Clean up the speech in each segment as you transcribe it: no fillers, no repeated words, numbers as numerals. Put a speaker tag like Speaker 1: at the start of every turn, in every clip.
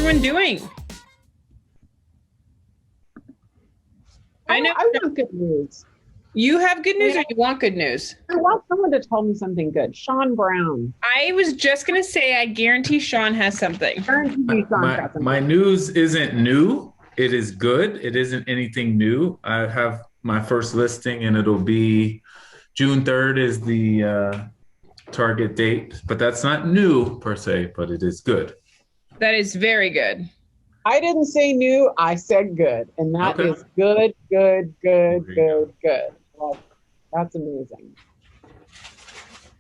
Speaker 1: everyone doing? I know
Speaker 2: I want good news.
Speaker 1: you have good news or you want good news?
Speaker 2: I want someone to tell me something good. Sean Brown.
Speaker 1: I was just going to say, I guarantee Sean has something.
Speaker 3: My news isn't new. It is good. It isn't anything new. I have my first listing and it'll be June 3rd is the target date, but that's not new per se, but it is good.
Speaker 1: That is very good.
Speaker 2: I didn't say new, I said good. And that is good. Well, that's amazing.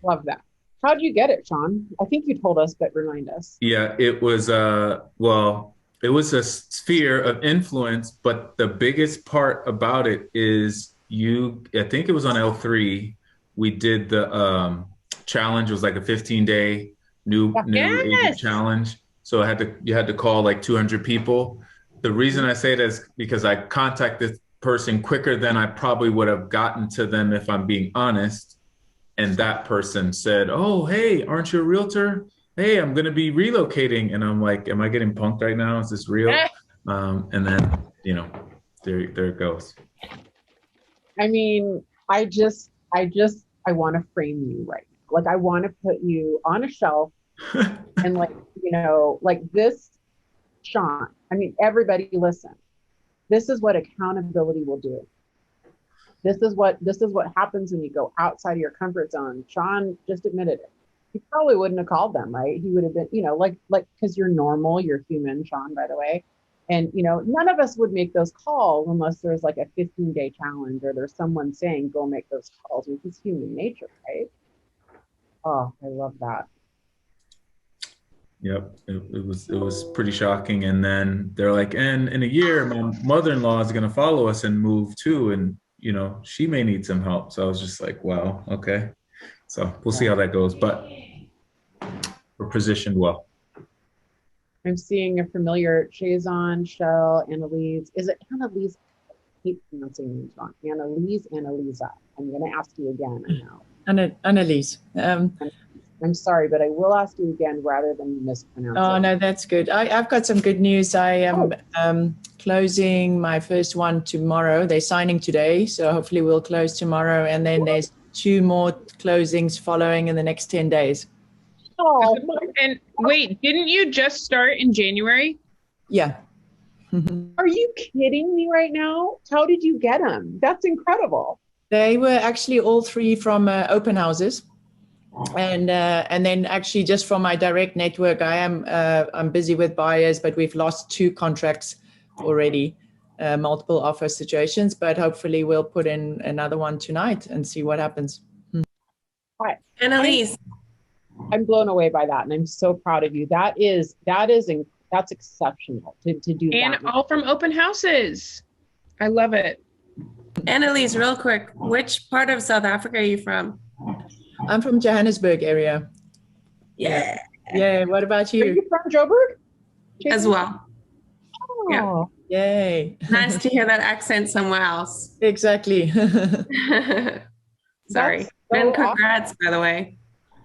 Speaker 2: Love that. How'd you get it, Sean? I think you told us, but remind us.
Speaker 3: Yeah, it was it was a sphere of influence, but the biggest part about it is I think it was on L3, we did the challenge. It was like a 15-day new agent challenge. So you had to call like 200 people. The reason I say that is because I contacted this person quicker than I probably would have gotten to them if I'm being honest. And that person said, "Oh, hey, aren't you a realtor? Hey, I'm going to be relocating." And I'm like, am I getting punked right now? Is this real? And then, there it goes.
Speaker 2: I mean, I want to frame you right now. Like, I want to put you on a shelf and like this, Sean. I mean, everybody listen. This is what accountability will do. This is what happens when you go outside of your comfort zone. Sean just admitted it. He probably wouldn't have called them, right? He would have been, like, because you're normal, you're human, Sean, by the way. And, none of us would make those calls unless there's like a 15-day challenge or there's someone saying, go make those calls, which is human nature, right? Oh, I love that.
Speaker 3: Yep, it was pretty shocking. And then they're like, and in a year, my mother-in-law is going to follow us and move too. And, she may need some help. So I was just like, wow, okay. So we'll see how that goes, but we're positioned well.
Speaker 2: I'm seeing a familiar Chazon, Shell, Annalise. Is it Annalise? I keep pronouncing names wrong. Annalisa. I'm going to ask you again. I know.
Speaker 4: Annalise.
Speaker 2: I'm sorry, but I will ask you again rather than mispronounce it.
Speaker 4: Oh, no, that's good. I've got some good news. I am closing my first one tomorrow. They're signing today, so hopefully we'll close tomorrow. And then there's 2 more closings following in the next 10 days.
Speaker 2: Oh,
Speaker 1: and wait, didn't you just start in January?
Speaker 4: Yeah.
Speaker 2: Are you kidding me right now? How did you get them? That's incredible.
Speaker 4: They were actually all 3 from open houses. And then actually just from my direct network, I'm busy with buyers, but we've lost 2 contracts already, multiple offer situations, but hopefully we'll put in another one tonight and see what happens.
Speaker 2: Right.
Speaker 5: Annalise.
Speaker 2: I'm blown away by that. And I'm so proud of you. That's exceptional to do that.
Speaker 1: And all from open houses. I love it.
Speaker 5: Annalise, real quick, which part of South Africa are you from?
Speaker 4: I'm from Johannesburg area.
Speaker 5: Yeah.
Speaker 4: Yeah. What about you?
Speaker 2: Are you from Joburg?
Speaker 5: As well.
Speaker 2: Oh.
Speaker 5: Yeah.
Speaker 4: Yay.
Speaker 5: Nice to hear that accent somewhere else.
Speaker 4: Exactly.
Speaker 5: Sorry. And congrats, by the way.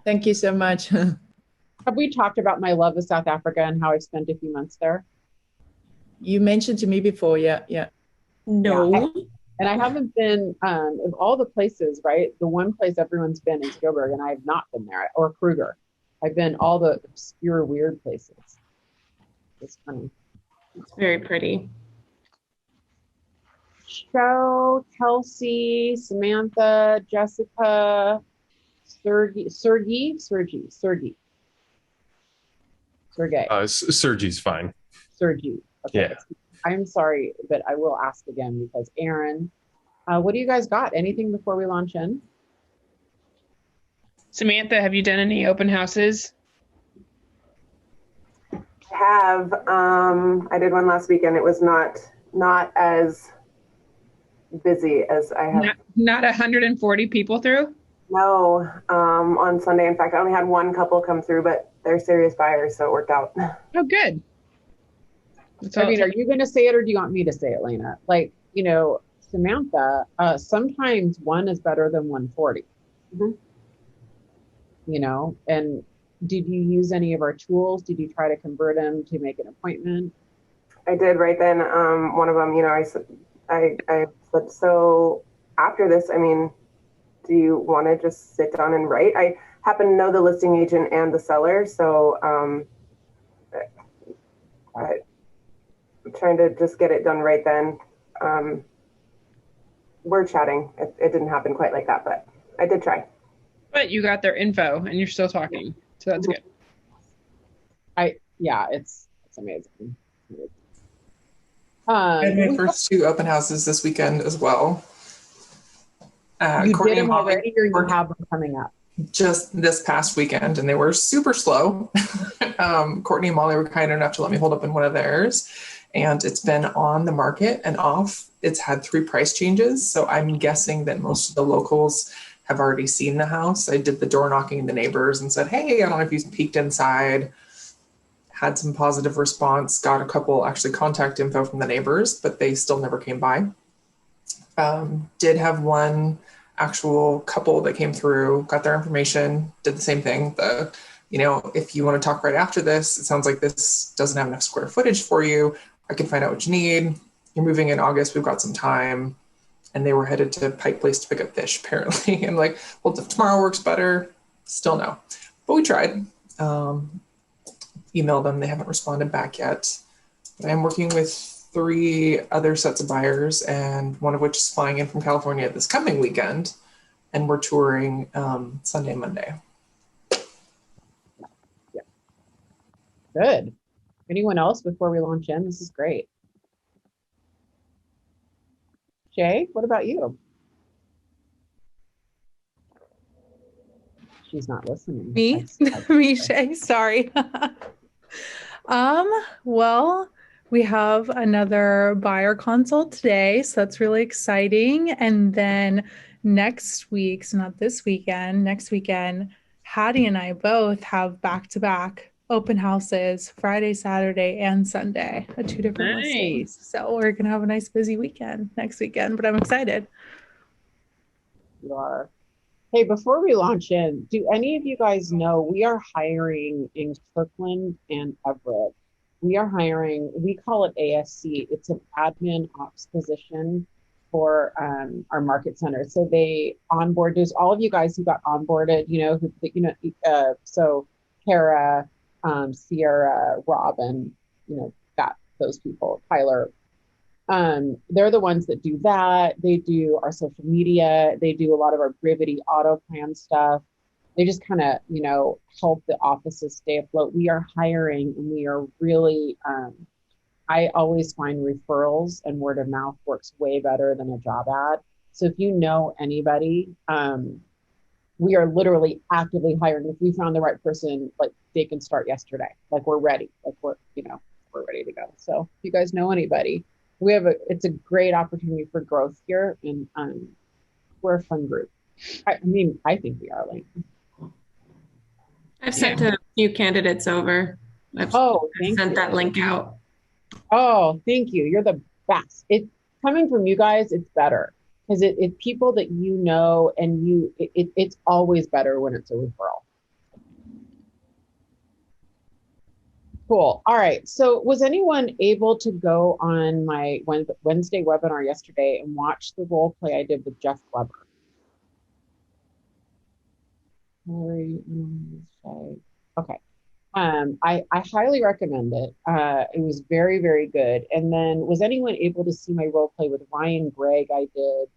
Speaker 4: Thank you so much.
Speaker 2: Have we talked about my love of South Africa and how I spent a few months there?
Speaker 4: You mentioned to me before. Yeah.
Speaker 5: No.
Speaker 2: Yeah. And I haven't been, of all the places, right? The one place everyone's been is Joburg, and I have not been there, or Kruger. I've been all the obscure, weird places. It's funny.
Speaker 5: It's very pretty.
Speaker 2: Show, Kelsey, Samantha, Jessica, Sergey.
Speaker 6: Sergey's fine.
Speaker 2: Sergey. Okay.
Speaker 6: Yeah.
Speaker 2: I'm sorry, but I will ask again because Aaron, what do you guys got? Anything before we launch in?
Speaker 1: Samantha, have you done any open houses?
Speaker 7: I have. I did one last weekend. It was not as busy as I have.
Speaker 1: Not 140 people through?
Speaker 7: No, on Sunday. In fact, I only had one couple come through, but they're serious buyers, so it worked out.
Speaker 1: Oh, good.
Speaker 2: I mean, are you going to say it or do you want me to say it, Lena? Like, Samantha, sometimes one is better than 140. Mm-hmm. And did you use any of our tools? Did you try to convert them to make an appointment?
Speaker 7: I did right then. One of them, I said, so after this, I mean, do you want to just sit down and write? I happen to know the listing agent and the seller, so I'm trying to just get it done right then. We're chatting. It didn't happen quite like that, but I did try.
Speaker 1: But you got their info and you're still talking, so that's good.
Speaker 2: It's amazing.
Speaker 8: I had my first 2 open houses this weekend as well.
Speaker 2: You
Speaker 8: Courtney
Speaker 2: did them
Speaker 8: and Molly
Speaker 2: already, or you have them coming up?
Speaker 8: Just this past weekend, and they were super slow. Courtney and Molly were kind enough to let me hold up in one of theirs, and it's been on the market and off. It's had 3 price changes, so I'm guessing that most of the locals have already seen the house. I did the door knocking to the neighbors and said, hey, I don't know if you peeked inside. Had some positive response, got a couple actually contact info from the neighbors, but they still never came by. Did have one actual couple that came through, got their information, did the same thing. If you want to talk right after this, it sounds like this doesn't have enough square footage for you. I can find out what you need. You're moving in August, we've got some time. And they were headed to Pike Place to pick up fish, apparently. And like, well, if tomorrow works better, still no. But we tried. Emailed them, they haven't responded back yet. But I'm working with 3 other sets of buyers, and one of which is flying in from California this coming weekend, and we're touring Sunday and Monday.
Speaker 2: Yeah. Good. Anyone else before we launch in? This is great. Shay, what about you? She's not listening.
Speaker 9: Me? Me, Shay, sorry. Well, we have another buyer consult today, so that's really exciting. And then next week, so not this weekend, next weekend, Hattie and I both have back-to-back open houses, Friday, Saturday, and Sunday at 2 different listings. So we're gonna have a nice busy weekend next weekend, but I'm excited.
Speaker 2: You are. Hey, before we launch in, do any of you guys know we are hiring in Kirkland and Everett? We are hiring, we call it ASC. It's an admin ops position for our market center. So they onboard, there's all of you guys who got onboarded, so Kara, Sierra, Robin, those people, Tyler. They're the ones that do that. They do our social media. They do a lot of our Brivity auto plan stuff. They just kind of, help the offices stay afloat. We are hiring, and we are really, I always find referrals and word of mouth works way better than a job ad. So if you know anybody, we are literally actively hiring. If we found the right person, like they can start yesterday. Like we're ready. Like we're ready to go. So if you guys know anybody, it's a great opportunity for growth here, and we're a fun group. I think we are, like.
Speaker 5: I've sent a few candidates over. I've sent that link out.
Speaker 2: Oh, thank you. You're the best. It's coming from you guys. It's better because it's people that you know, and it's always better when it's a referral. Cool. All right. So was anyone able to go on my Wednesday webinar yesterday and watch the role play I did with Jeff Glover? Okay. I highly recommend it. It was very, very good. And then was anyone able to see my role play with Ryan Gregg I did?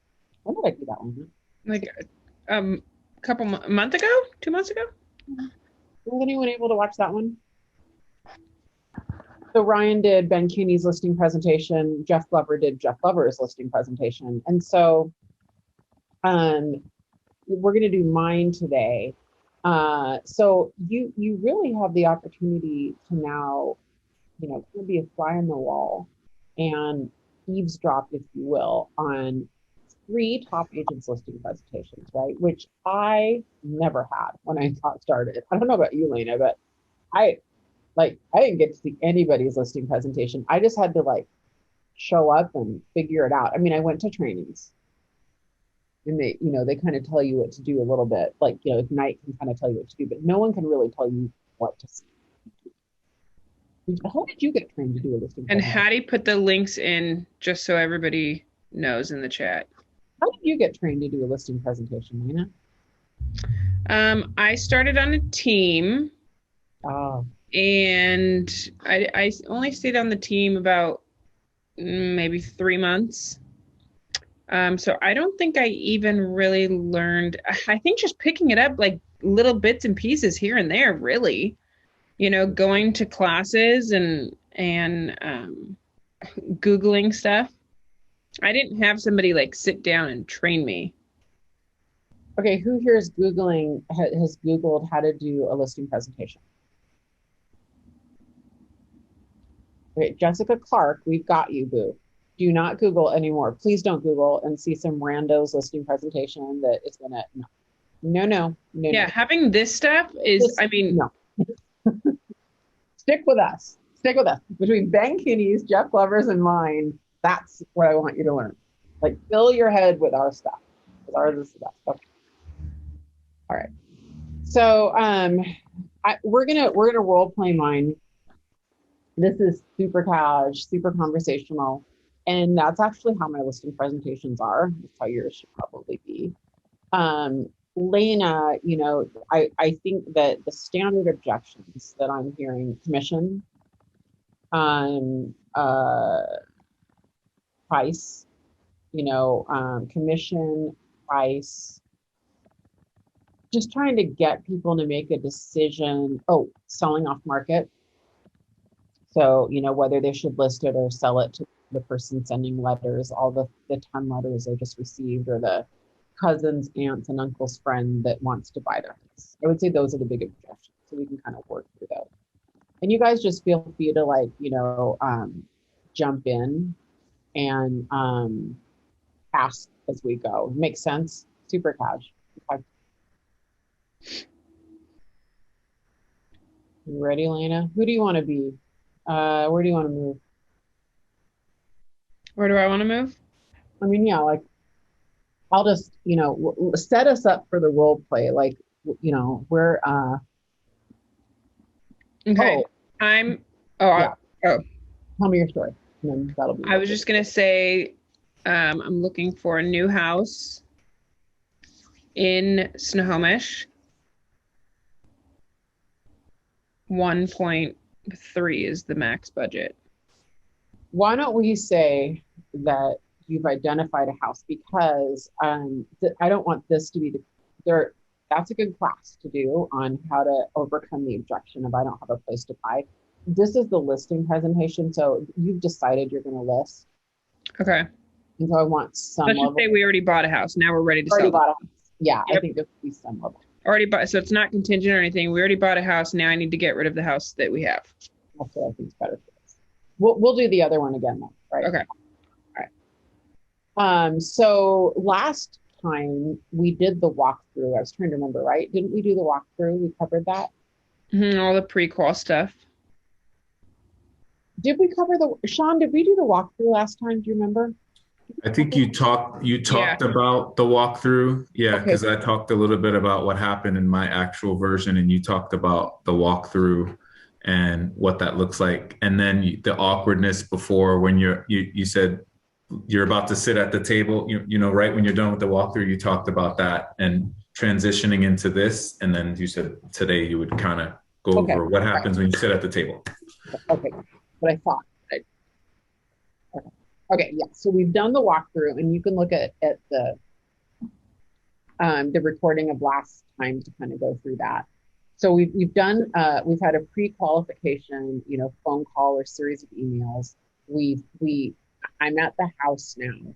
Speaker 2: When did I do that one?
Speaker 1: Like a month ago? 2 months ago?
Speaker 2: Was anyone able to watch that one? So Ryan did Ben Cuny's listing presentation. Jeff Glover did Jeff Glover's listing presentation. And so we're going to do mine today. So you really have the opportunity to now, kind of be a fly on the wall and eavesdrop, if you will, on 3 top agents listing presentations, right? Which I never had when I got started. I don't know about you, Lena, but I didn't get to see anybody's listing presentation. I just had to show up and figure it out. I mean, I went to trainings, and they kind of tell you what to do a little bit. Like, Ignite can kind of tell you what to do, but no one can really tell you what to see. How did you get trained to do a listing?
Speaker 1: And Hattie put the links in just so everybody knows in the chat.
Speaker 2: How did you get trained to do a listing presentation, Lena?
Speaker 1: I started on a team.
Speaker 2: Oh.
Speaker 1: And I only stayed on the team about maybe 3 months. So I don't think I even really learned. I think just picking it up like little bits and pieces here and there, really. Going to classes and Googling stuff. I didn't have somebody like sit down and train me.
Speaker 2: Okay, who here is Googling, has Googled how to do a listing presentation? Okay, Jessica Clark, we've got you, boo. Do not Google anymore. Please don't Google and see some rando's listing presentation that is gonna, no.
Speaker 1: Yeah, having this stuff is,
Speaker 2: no. Stick with us. Between Ben Kinney's, Jeff Glover's, and mine, that's what I want you to learn. Like, fill your head with our stuff. Because ours is the best. Okay. All right. So we're gonna role play mine. This is super cash, super conversational, and that's actually how my listing presentations are. That's how yours should probably be. Lena, I think that the standard objections that I'm hearing: commission, price, commission, price, just trying to get people to make a decision. Oh, selling off market. So, whether they should list it or sell it to the person sending letters, all the 10 letters they just received, or the cousin's, aunts, and uncle's friend that wants to buy their house. I would say those are the big objections. So we can kind of work through those. And you guys just feel free to jump in and ask as we go. Makes sense? Super cash. Okay. You ready, Lena? Who do you want to be? Where do you want to move?
Speaker 1: Where do I want to move?
Speaker 2: I'll just, set us up for the role play. Like, we're,
Speaker 1: okay.
Speaker 2: Tell me your story. And then that'll be.
Speaker 1: I was just going to say, I'm looking for a new house in Snohomish. 1.3 is the max budget.
Speaker 2: Why don't we say that you've identified a house, because I don't want this to be that's a good class to do on how to overcome the objection of I don't have a place to buy. This is the listing presentation. So you've decided you're going to list.
Speaker 1: Okay.
Speaker 2: And so I want some
Speaker 1: Let's just say we already bought a house. Now we're ready to sell.
Speaker 2: Bought a house. Yeah, yep. I think there could be some level.
Speaker 1: Already bought, so it's not contingent or anything. We already bought a house. Now I need to get rid of the house that we have.
Speaker 2: That's what I think is better for this. We'll do the other one again then, right?
Speaker 1: Okay.
Speaker 2: All right. So last time we did the walkthrough. I was trying to remember, right? Didn't we do the walkthrough? We covered that.
Speaker 1: All the pre-qual stuff.
Speaker 2: Did we cover Sean, did we do the walkthrough last time? Do you remember?
Speaker 3: I think you talked about the walkthrough. Yeah, because I talked a little bit about what happened in my actual version, and you talked about the walkthrough and what that looks like. And then the awkwardness before when you said you're about to sit at the table, right when you're done with the walkthrough, you talked about that and transitioning into this. And then you said today you would kind of go over what happens when you sit at the table.
Speaker 2: Okay, what I thought. Okay, yeah, so we've done the walkthrough, and you can look at the recording of last time to kind of go through that. So we've done, we've had a pre-qualification, phone call or series of emails. I'm at the house now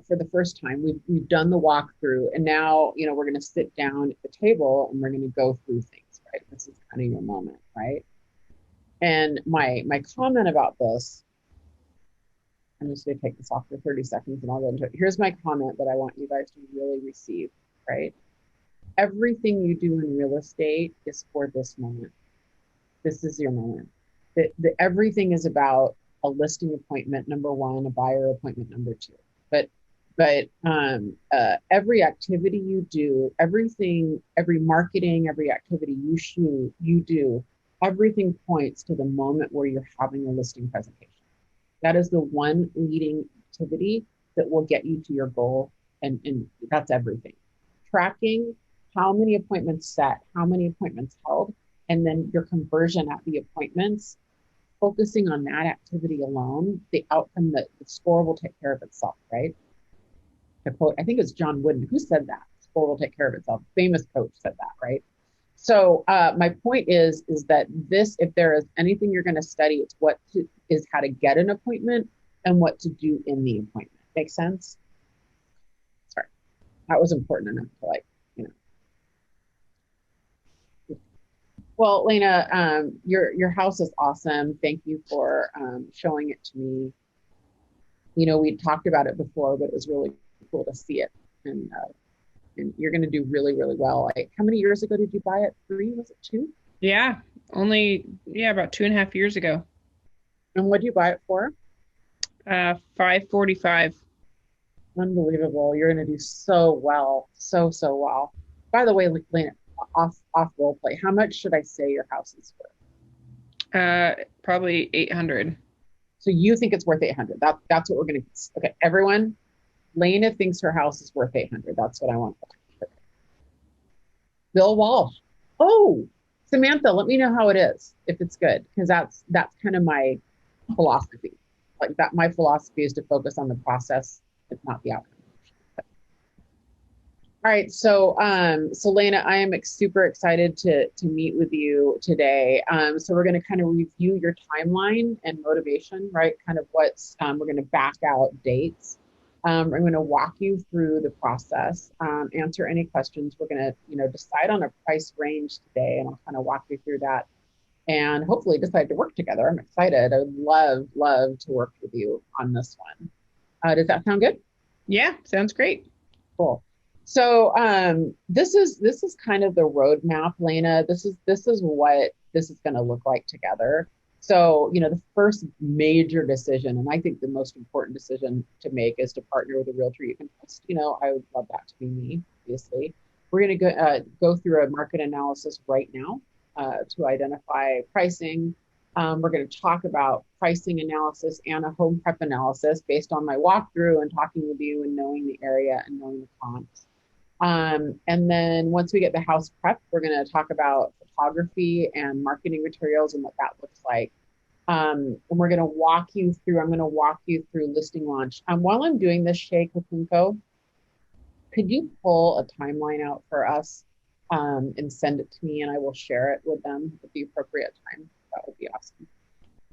Speaker 2: for the first time. We've done the walkthrough, and now, we're going to sit down at the table and we're going to go through things, right? This is kind of your moment, right? And my comment about this, I'm just going to take this off for 30 seconds and I'll go into it. Here's my comment that I want you guys to really receive, right? Everything you do in real estate is for this moment. This is your moment. Everything is about a listing appointment, number one, a buyer appointment, number two. But But every activity you do, everything, every marketing, every activity you shoot, you do, everything points to the moment where you're having a listing presentation. That is the one leading activity that will get you to your goal. And that's everything. Tracking how many appointments set, how many appointments held, and then your conversion at the appointments, focusing on that activity alone, the outcome, that the score will take care of itself, right? To quote, I think it's John Wooden who said that, score will take care of itself. Famous coach said that, right? So my point is that this, if there is anything you're going to study, it's is how to get an appointment and what to do in the appointment. Make sense? Sorry, that was important enough to Well, Lena, your house is awesome. Thank you for showing it to me. We talked about it before, but it was really cool to see it. And you're going to do really, really well. How many years ago did you buy it? 3? Was it 2?
Speaker 1: Yeah, about 2.5 years ago.
Speaker 2: And what did you buy it for?
Speaker 1: $545.
Speaker 2: Unbelievable. You're going to do so well. So well. By the way, Lena, off role play, how much should I say your house is worth?
Speaker 1: Probably 800.
Speaker 2: So you think it's worth 800? That's what we're going to. Okay, everyone. Lena thinks her house is worth 800. That's what I want. Bill Walsh. Oh, Samantha, let me know how it is, if it's good, because that's kind of my philosophy. Like that, my philosophy is to focus on the process, if not the outcome. All right, so Lena, I am super excited to meet with you today. So we're going to kind of review your timeline and motivation, right? Kind of what's we're going to back out dates. I'm going to walk you through the process, answer any questions. We're going to, decide on a price range today, and I'll kind of walk you through that, and hopefully decide to work together. I'm excited. I would love to work with you on this one. Does that sound good?
Speaker 1: Yeah, sounds great.
Speaker 2: Cool. So this is kind of the roadmap, Lena. This is what this is going to look like together. So, the first major decision, and I think the most important decision to make, is to partner with a realtor you can trust. I would love that to be me, obviously. We're going to go through a market analysis right now to identify pricing. We're going to talk about pricing analysis and a home prep analysis based on my walkthrough and talking with you and knowing the area and knowing the comps. And then once we get the house prep, we're going to talk about photography and marketing materials and what that looks like. And we're going to walk you through, I'm going to walk you through listing launch. While I'm doing this, Shay Kapunko, could you pull a timeline out for us and send it to me, and I will share it with them at the appropriate time? That would be awesome.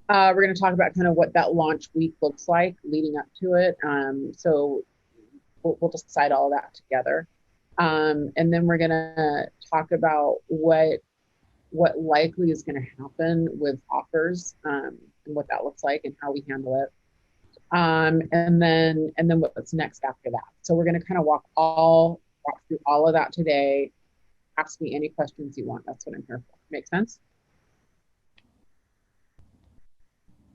Speaker 2: We're going to talk about kind of what that launch week looks like leading up to it. So we'll decide all of that together. And then we're going to talk about what likely is going to happen with offers and what that looks like and how we handle it. And then what's next after that. So we're going to kind of walk through all of that today. Ask me any questions you want. That's what I'm here for. Make sense?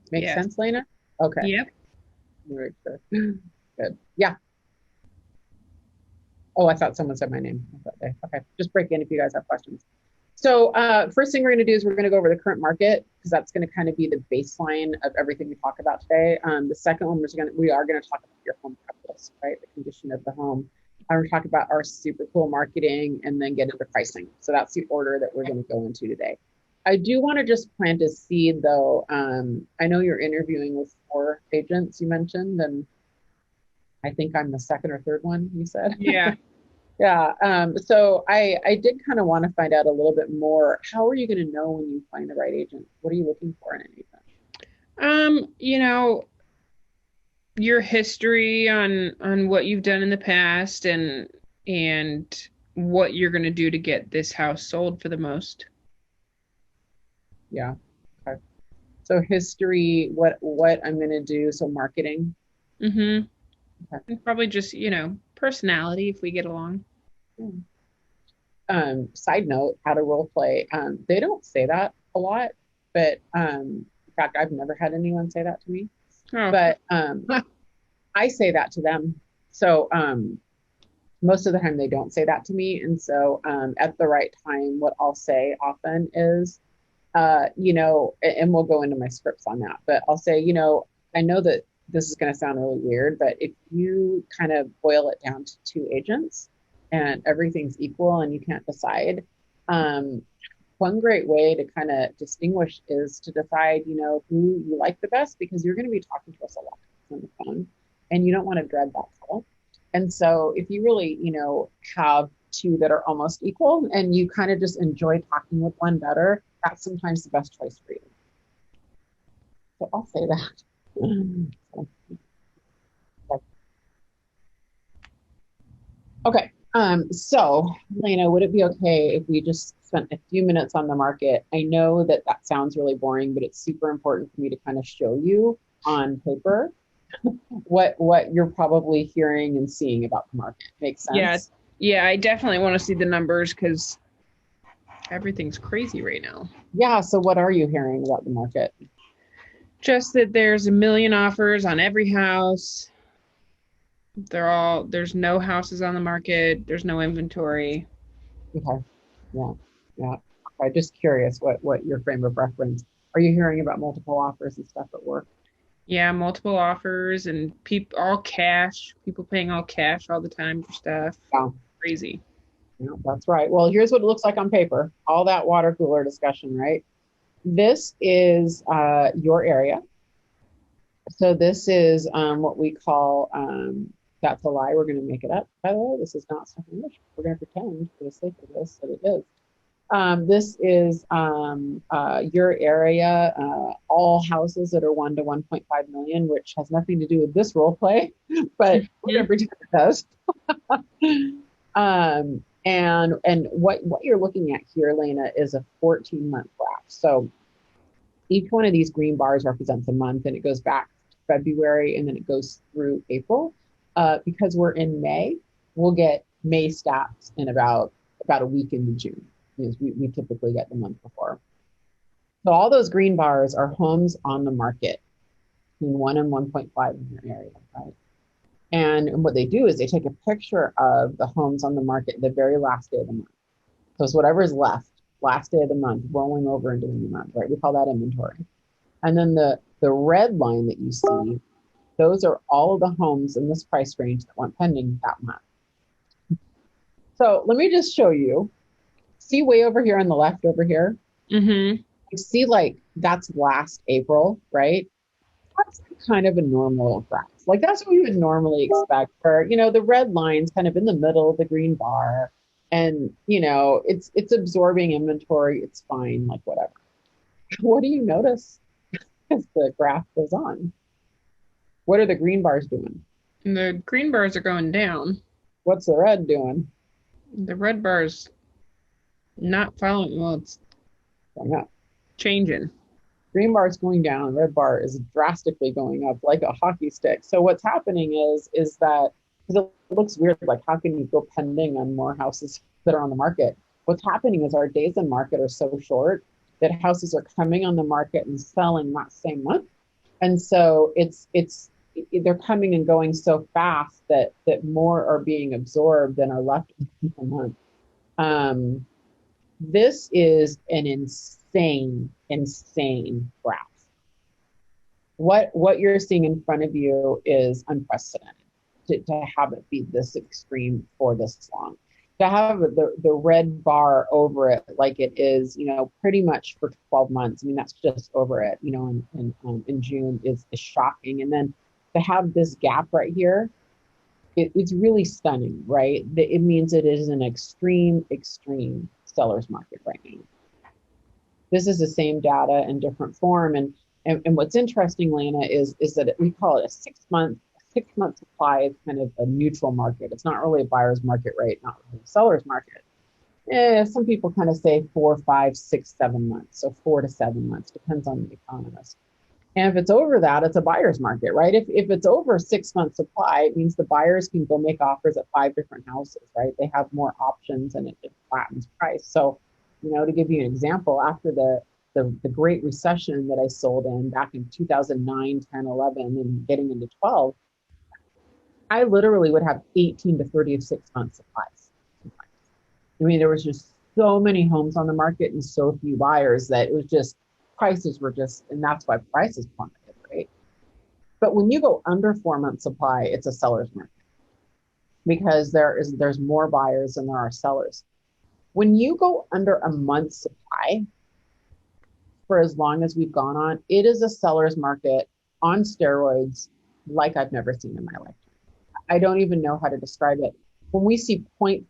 Speaker 2: Make sense, Lena? Okay.
Speaker 1: Yep.
Speaker 2: Very sure. Good. Yeah. Oh, I thought someone said my name. Okay, just break in if you guys have questions. So first thing we're going to do is we're going to go over the current market, because that's going to kind of be the baseline of everything we talk about today. The second one, we are going to talk about your home prep list, right? The condition of the home. We're going to talk about our super cool marketing and then get into pricing. So that's the order that we're going to go into today. I do want to just plant a seed, though. I know you're interviewing with 4 agents, you mentioned, and I think I'm the second or third one, you said.
Speaker 1: Yeah.
Speaker 2: Yeah. So I did kind of want to find out a little bit more. How are you going to know when you find the right agent? What are you looking for in an agent?
Speaker 1: Your history on what you've done in the past and what you're going to do to get this house sold for the most.
Speaker 2: Yeah. Okay. So history, what I'm going to do. So marketing.
Speaker 1: Mm-hmm.
Speaker 2: Okay.
Speaker 1: And probably just, personality if we get along.
Speaker 2: Side note, how to role play. They don't say that a lot, but in fact, I've never had anyone say that to me. Oh. But I say that to them. So most of the time they don't say that to me. And so at the right time, what I'll say often is, you know, and we'll go into my scripts on that, but I'll say, you know, I know that this is going to sound really weird, but if you kind of boil it down to two agents and everything's equal and you can't decide, one great way to kind of distinguish is to decide, you know, who you like the best, because you're going to be talking to us a lot on the phone and you don't want to dread that call. And so if you really, you know, have two that are almost equal and you kind of just enjoy talking with one better, that's sometimes the best choice for you. So I'll say that. Okay. So Lena, would it be okay if we just spent a few minutes on the market? I know that that sounds really boring, but it's super important for me to kind of show you on paper what you're probably hearing and seeing about the market. Makes sense?
Speaker 1: Yeah, I definitely want to see the numbers because everything's crazy right now.
Speaker 2: Yeah, so what are you hearing about the market?
Speaker 1: Just that there's 1 million offers on every house. There's no houses on the market. There's no inventory.
Speaker 2: Okay. Yeah. I'm just curious what your frame of reference. Are you hearing about multiple offers and stuff at work?
Speaker 1: Yeah, multiple offers and all cash. People paying all cash all the time for stuff.
Speaker 2: Yeah.
Speaker 1: Crazy.
Speaker 2: Yeah, that's right. Well, here's what it looks like on paper. All that water cooler discussion, right? This is your area. So this is what we call, that's a lie. We're going to make it up. By the way, this is not stuff English. We're going to pretend for the sake of this that it is. This is your area, all houses that are 1 to 1.5 million, which has nothing to do with this role play, but we're going to pretend it does. And what you're looking at here, Lena, is a 14-month graph. So each one of these green bars represents a month, and it goes back to February, and then it goes through April. Because we're in May, we'll get May stats in about a week into June. Because we typically get the month before. So all those green bars are homes on the market between 1 and 1.5 in your area, right? And what they do is they take a picture of the homes on the market the very last day of the month. So it's whatever's left, last day of the month, rolling over into the new month, right? We call that inventory. And then the red line that you see, those are all of the homes in this price range that went pending that month. So let me just show you. See way over here on the left over here?
Speaker 1: Mm-hmm.
Speaker 2: You see like that's last April, right? That's kind of a normal graph. Like that's what we would normally expect for, you know, the red line's kind of in the middle of the green bar. And, you know, it's absorbing inventory. It's fine, like whatever. What do you notice as the graph goes on? What are the green bars doing?
Speaker 1: The green bars are going down.
Speaker 2: What's the red doing?
Speaker 1: The red bars not following. Well, it's
Speaker 2: going up.
Speaker 1: Changing.
Speaker 2: Green bar is going down. Red bar is drastically going up like a hockey stick. So what's happening is that, because it looks weird, like how can you go pending on more houses that are on the market? What's happening is our days in market are so short that houses are coming on the market and selling that same month. And so they're coming and going so fast that more are being absorbed than are left in the month. This is an insane graph. What you're seeing in front of you is unprecedented to have it be this extreme for this long. To have the red bar over it like it is, you know, pretty much for 12 months. I mean, that's just over it, you know, in June is shocking. And then to have this gap right here, it's really stunning, right? It means it is an extreme seller's market right now. This is the same data in different form. And what's interesting, Lena, is that we call it a 6 month supply is kind of a neutral market. It's not really a buyer's market rate, not really a seller's market. Some people kind of say 4, 5, 6, 7 months. So 4 to 7 months, depends on the economist. And if it's over that, it's a buyer's market, right? If it's over 6 months supply, it means the buyers can go make offers at 5 different houses, right? They have more options and it flattens price. So, you know, to give you an example, after the Great Recession that I sold in back in 2009, 10, 11, and getting into 12, I literally would have 18 to 36 months supplies. I mean, there was just so many homes on the market and so few buyers that it was just, prices were just, and that's why prices plummeted, right? But when you go under 4 months supply, it's a seller's market because there's more buyers than there are sellers. When you go under a month's supply, for as long as we've gone on, it is a seller's market on steroids like I've never seen in my lifetime. I don't even know how to describe it. When we see 0.3,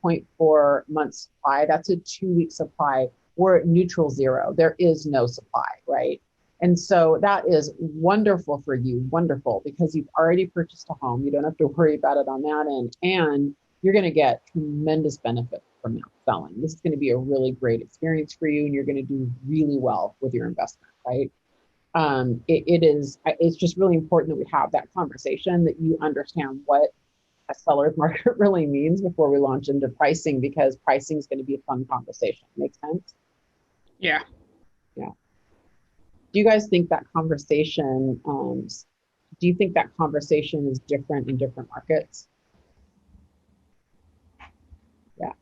Speaker 2: 0.4 months supply, that's a 2-week supply. We're at neutral zero. There is no supply, right? And so that is wonderful for you, wonderful, because you've already purchased a home. You don't have to worry about it on that end. And you're going to get tremendous benefit from that selling. This is going to be a really great experience for you, and you're going to do really well with your investment, right? It's just really important that we have that conversation, that you understand what a seller's market really means before we launch into pricing, because pricing is going to be a fun conversation. Make sense?
Speaker 1: Yeah.
Speaker 2: Yeah. Do you guys think that conversation, do you think that conversation is different in different markets? Yeah.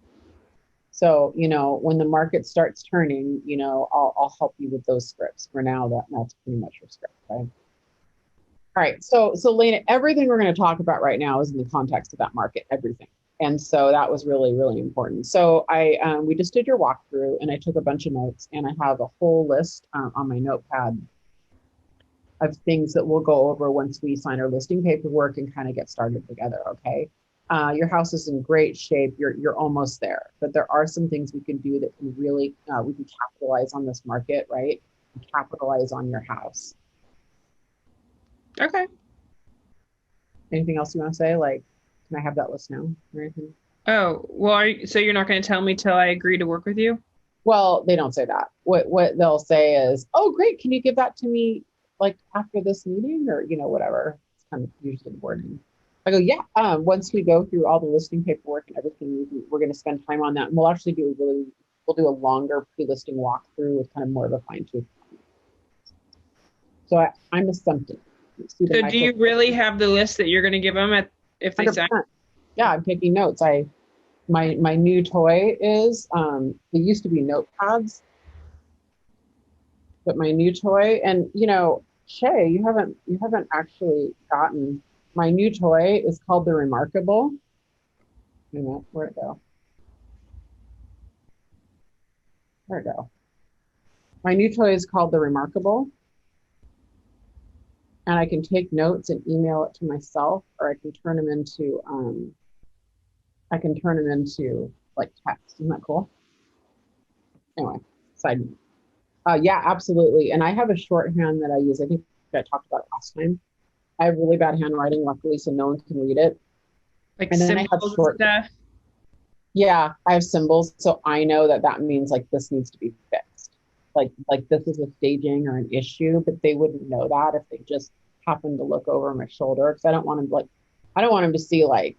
Speaker 2: So, when the market starts turning, I'll help you with those scripts. For now, that's pretty much your script, right? All right. So Lena, everything we're going to talk about right now is in the context of that market, everything. And so that was really, really important. So we just did your walkthrough, and I took a bunch of notes, and I have a whole list on my notepad of things that we'll go over once we sign our listing paperwork and kind of get started together. Okay. Your house is in great shape. You're almost there, but there are some things we can do that can really, we can capitalize on this market, right? Capitalize on your house.
Speaker 1: Okay.
Speaker 2: Anything else you want to say? Like, can I have that list now or anything?
Speaker 1: Oh, well, so you're not going to tell me till I agree to work with you?
Speaker 2: Well, they don't say that. What they'll say is, oh, great. Can you give that to me like after this meeting, or, whatever. It's kind of usually the wording. I go, yeah. Once we go through all the listing paperwork and everything, we're going to spend time on that. And we'll actually we'll do a longer pre-listing walkthrough with kind of more of a fine tooth. So I'm assumptive.
Speaker 1: So do you really have the list that you're going to give them if they
Speaker 2: 100%.
Speaker 1: sign?
Speaker 2: Yeah, I'm taking notes. My new toy is, they used to be notepads, but my new toy, and Shay, you haven't actually gotten, my new toy is called the Remarkable. Wait a minute, where'd it go? Where'd it go? My new toy is called the Remarkable. And I can take notes and email it to myself, or I can turn them into like text. Isn't that cool? Anyway, side note. Yeah, absolutely. And I have a shorthand that I use. I think I talked about it last time. I have really bad handwriting, luckily, so no one can read it.
Speaker 1: Like
Speaker 2: and then
Speaker 1: symbols
Speaker 2: I have short
Speaker 1: stuff?
Speaker 2: Yeah, I have symbols, so I know that means like this needs to be fixed. Like this is a staging or an issue, but they wouldn't know that if they just happened to look over my shoulder, because I don't want them to see like,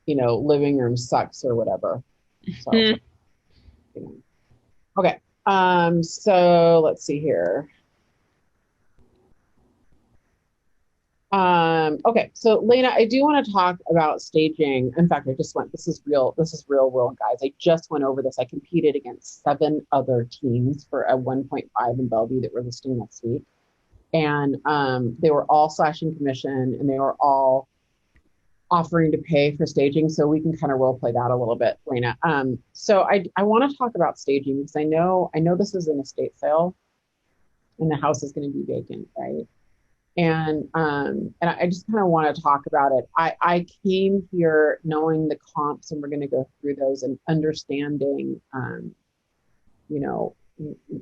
Speaker 2: living room sucks or whatever. So, Okay. So let's see here. Okay, so Lena, I do want to talk about staging. In fact, this is real world, guys. I just went over this. I competed against 7 other teams for a 1.5 in Bellevue that we're listing next week. And they were all slashing commission, and they were all offering to pay for staging. So we can kind of role play that a little bit, Lena. So I want to talk about staging, because I know this is an estate sale and the house is going to be vacant, right? And I just kind of want to talk about it. I came here knowing the comps, and we're going to go through those and understanding,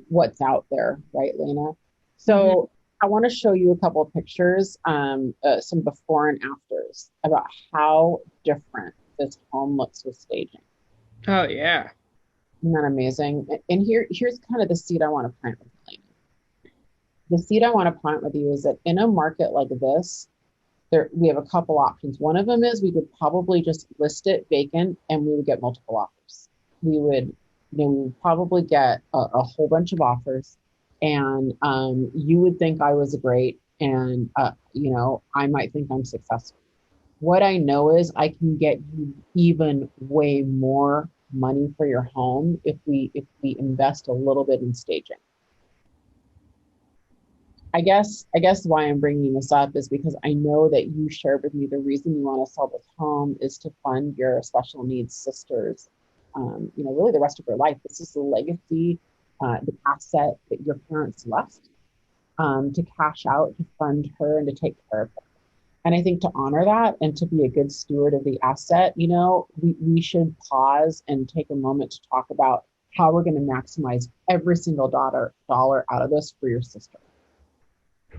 Speaker 2: what's out there, right, Lena? So I want to show you a couple of pictures, some before and afters, about how different this home looks with staging.
Speaker 1: Oh yeah.
Speaker 2: Isn't that amazing? And here's kind of the seed I want to plant with you, Lena. The seed I want to plant with you is that in a market like this, we have a couple options. One of them is we could probably just list it vacant, and we would get multiple offers. We would probably get a whole bunch of offers, and you would think I was great, and I might think I'm successful. What I know is I can get you even way more money for your home if we invest a little bit in staging. I guess why I'm bringing this up is because I know that you shared with me the reason you want to sell this home is to fund your special needs sisters, really the rest of your life. This is the legacy, the asset that your parents left, to cash out, to fund her, and to take care of her. And I think to honor that and to be a good steward of the asset, we should pause and take a moment to talk about how we're going to maximize every single dollar out of this for your sister.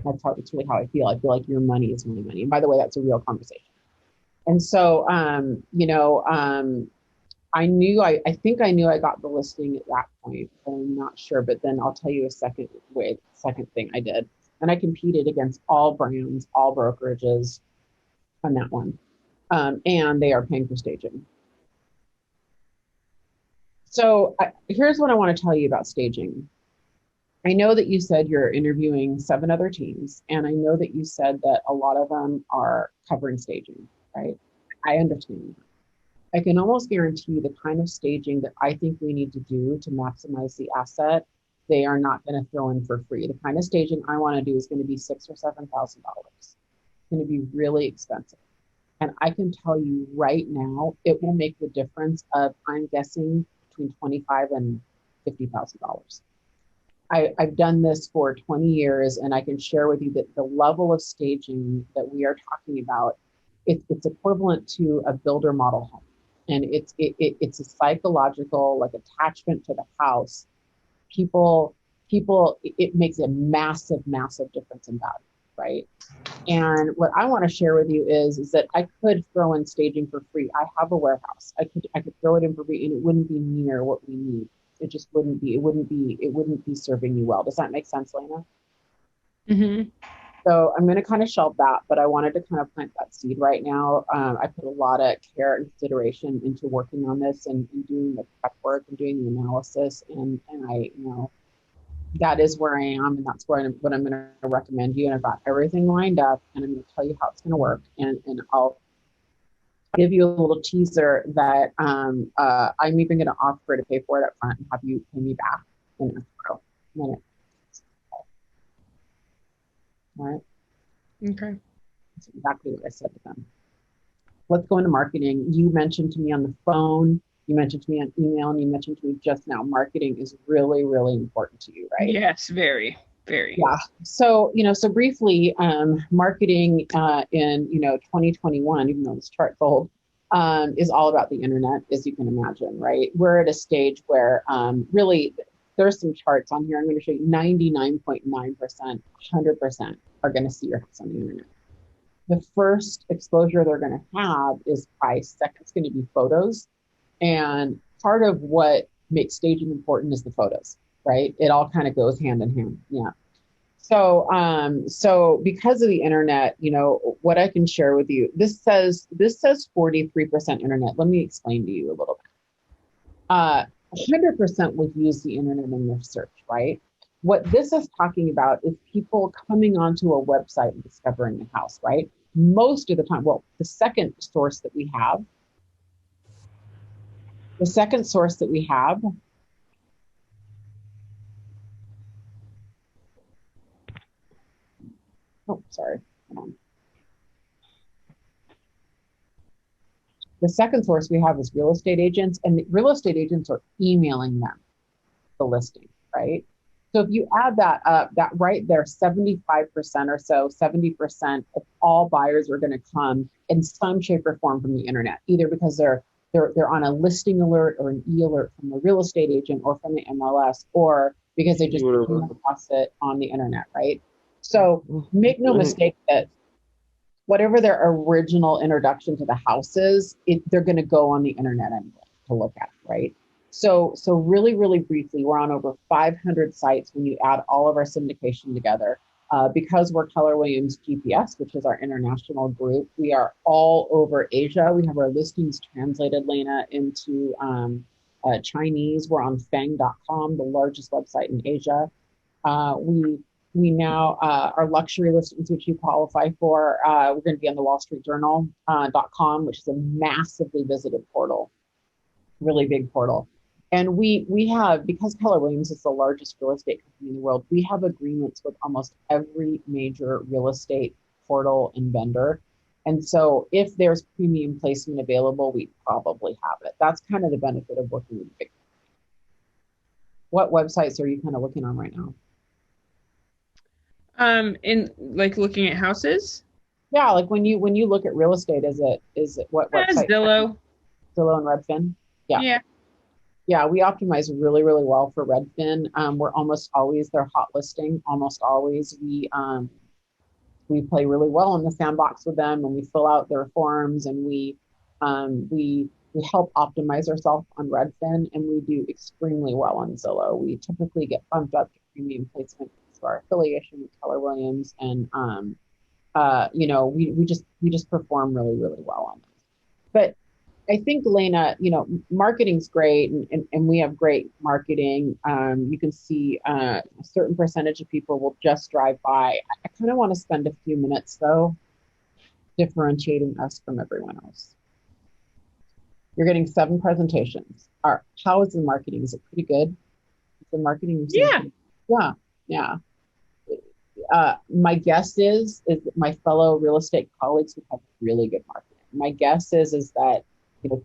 Speaker 2: That's really how I feel. I feel like your money is my money. And by the way, that's a real conversation. And so, I think I knew I got the listing at that point, but I'm not sure. But then I'll tell you a second thing I did. And I competed against all brands, all brokerages on that one. And they are paying for staging. So here's what I want to tell you about staging. I know that you said you're interviewing 7 other teams, and I know that you said that a lot of them are covering staging, right? I understand that. I can almost guarantee you the kind of staging that I think we need to do to maximize the asset, they are not going to throw in for free. The kind of staging I want to do is going to be $6,000 or $7,000. It's going to be really expensive. And I can tell you right now, it will make the difference of, I'm guessing, between $25,000 and $50,000. I've done this for 20 years, and I can share with you that the level of staging that we are talking about, it's equivalent to a builder model home. And it's a psychological, like, attachment to the house. People, it makes a massive, massive difference in value, right? And what I want to share with you is that I could throw in staging for free. I have a warehouse. I could throw it in for free, and it wouldn't be near what we need. It just wouldn't be. It wouldn't be serving you well. Does that make sense, Lena?
Speaker 1: Mm-hmm.
Speaker 2: So I'm going to kind of shelve that, but I wanted to kind of plant that seed right now. I put a lot of care and consideration into working on this and doing the prep work and doing the analysis, and I, that is where I am, and that's what I'm going to recommend you. And I've got everything lined up, and I'm going to tell you how it's going to work, and I'll give you a little teaser that I'm even going to offer to pay for it up front and have you pay me back in a minute. All right.
Speaker 1: Okay.
Speaker 2: That's exactly what I said to them. Let's go into marketing. You mentioned to me on the phone, you mentioned to me on email, and you mentioned to me just now, marketing is really, really important to you, right?
Speaker 1: Yes, very, very.
Speaker 2: Yeah. So, so briefly, marketing in, 2021, even though this chart's old, is all about the internet, as you can imagine, right? We're at a stage where really there's some charts on here. I'm going to show you 99.9%, 100% are going to see your house on the internet. The first exposure they're going to have is price. Second's going to be photos. And part of what makes staging important is the photos, right? It all kind of goes hand in hand. Yeah. So, so because of the internet, what I can share with you, this says 43% internet. Let me explain to you a little bit. 100% would use the internet in their search, right? What this is talking about is people coming onto a website and discovering a house, right? Most of the time, well, the second source that we have, oh, sorry, hold on. The second source we have is real estate agents, and the real estate agents are emailing them the listing, right? So if you add that up, that right there, 75% or so, 70% of all buyers are going to come in some shape or form from the internet, either because they're on a listing alert or an e-alert from the real estate agent or from the MLS, or because they just came across it on the internet, right? So make no mistake that whatever their original introduction to the house is, they're going to go on the internet anyway to look at, right? So really, really briefly, we're on over 500 sites when you add all of our syndication together. Because we're Keller Williams GPS, which is our international group, we are all over Asia. We have our listings translated, Lena, into Chinese. We're on Fang.com, the largest website in Asia. We now, our luxury listings, which you qualify for, we're going to be on the Wall Street Journal.com, which is a massively visited portal, really big portal. And we have, because Keller Williams is the largest real estate company in the world, we have agreements with almost every major real estate portal and vendor. And so if there's premium placement available, we probably have it. That's kind of the benefit of working with big. What websites are you kind of looking on right now?
Speaker 1: In like looking at houses?
Speaker 2: Yeah, like when you look at real estate, is it what website?
Speaker 1: Zillow.
Speaker 2: Zillow and Redfin.
Speaker 1: Yeah.
Speaker 2: Yeah, we optimize really, really well for Redfin. We're almost always their hot listing. Almost always we play really well in the sandbox with them, and we fill out their forms, and we help optimize ourselves on Redfin, and we do extremely well on Zillow. We typically get bumped up to premium placement for our affiliation with Keller Williams, and we just perform really, really well on those. But I think, Elena, marketing's great, and we have great marketing. You can see a certain percentage of people will just drive by. I kind of want to spend a few minutes, though, differentiating us from everyone else. You're getting 7 presentations. How is the marketing? Is it pretty good? Is the marketing? Yeah. My guess is that my fellow real estate colleagues would have really good marketing. My guess is that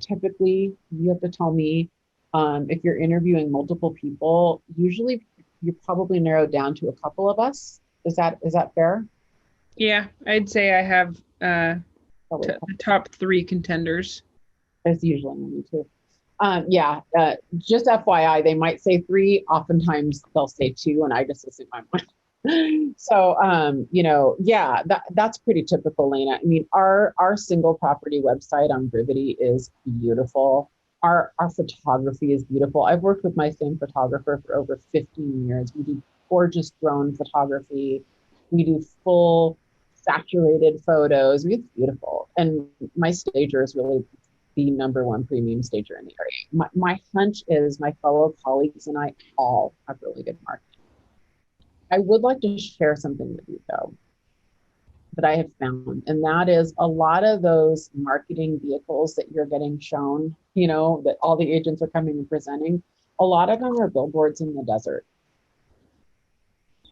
Speaker 2: typically you have to tell me if you're interviewing multiple people, usually you probably narrow down to a couple of us. Is that fair?
Speaker 1: Yeah, I'd say I have the top 3 contenders.
Speaker 2: That's usually me too. Just FYI, they might say 3. Oftentimes they'll say 2, and I just assume I'm one. So, that's pretty typical, Lena. I mean, our single property website on Brivity is beautiful. Our photography is beautiful. I've worked with my same photographer for over 15 years. We do gorgeous drone photography. We do full saturated photos. It's beautiful. And my stager is really the #1 premium stager in the area. My hunch is my fellow colleagues and I all have really good marketing. I would like to share something with you, though, that I have found, and that is a lot of those marketing vehicles that you're getting shown, that all the agents are coming and presenting, a lot of them are billboards in the desert.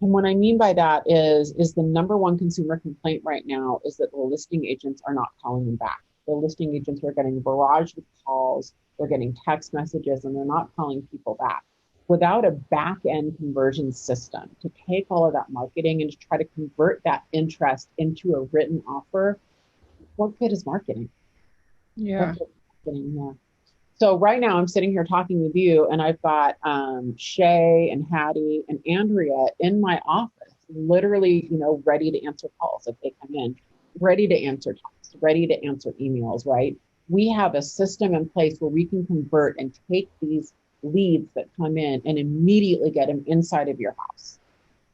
Speaker 2: And what I mean by that is the #1 consumer complaint right now is that the listing agents are not calling them back. The listing agents are getting barraged with calls, they're getting text messages, and they're not calling people back. Without a back-end conversion system to take all of that marketing and to try to convert that interest into a written offer, what good is marketing?
Speaker 1: Yeah.
Speaker 2: So right now I'm sitting here talking with you, and I've got Shay and Hattie and Andrea in my office, literally, ready to answer calls if they come in, ready to answer texts, ready to answer emails, right? We have a system in place where we can convert and take these leads that come in and immediately get them inside of your house.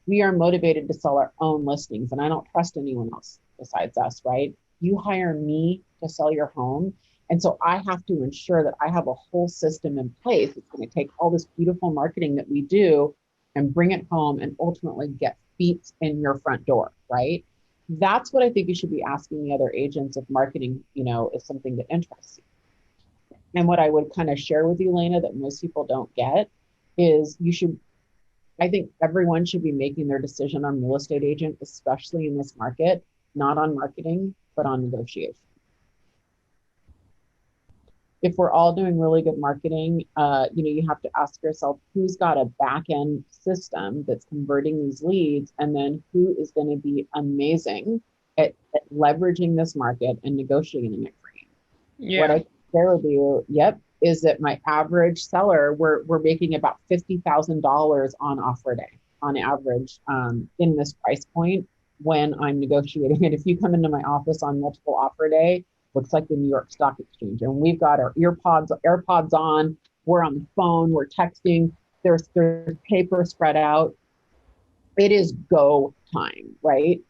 Speaker 2: We are motivated to sell our own listings, and I don't trust anyone else besides us, right? You hire me to sell your home, and so I have to ensure that I have a whole system in place. It's going to take all this beautiful marketing that we do and bring it home and ultimately get feet in your front door, right? That's what I think you should be asking the other agents if marketing, is something that interests you. And what I would kind of share with you, Lena, that most people don't get is I think everyone should be making their decision on real estate agent, especially in this market, not on marketing, but on negotiation. If we're all doing really good marketing, you have to ask yourself who's got a back end system that's converting these leads, and then who is going to be amazing at leveraging this market and negotiating it for you.
Speaker 1: Yeah.
Speaker 2: What I share with you, is that my average seller, we're making about $50,000 on offer day on average in this price point when I'm negotiating. And if you come into my office on multiple offer day, looks like the New York Stock Exchange, and we've got our AirPods on, we're on the phone, we're texting, there's paper spread out. It is go time, right?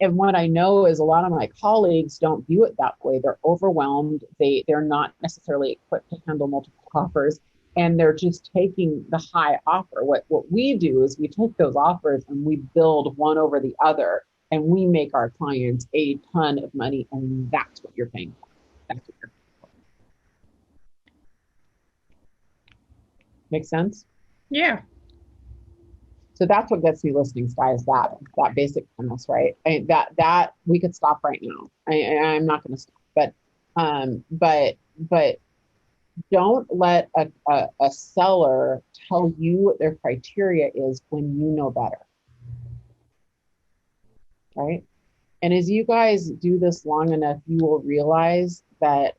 Speaker 2: And what I know is a lot of my colleagues don't view it that way. They're overwhelmed. They're not necessarily equipped to handle multiple offers. and they're just taking the high offer. What we do is we take those offers and we build one over the other, and we make our clients a ton of money, and that's what you're paying for. That's what you're paying for. Make sense?
Speaker 1: Yeah.
Speaker 2: So that's what gets me listings, guys. That basic premise, right? That we could stop right now. I'm not going to stop, but don't let a seller tell you what their criteria is when you know better, right? And as you guys do this long enough, you will realize that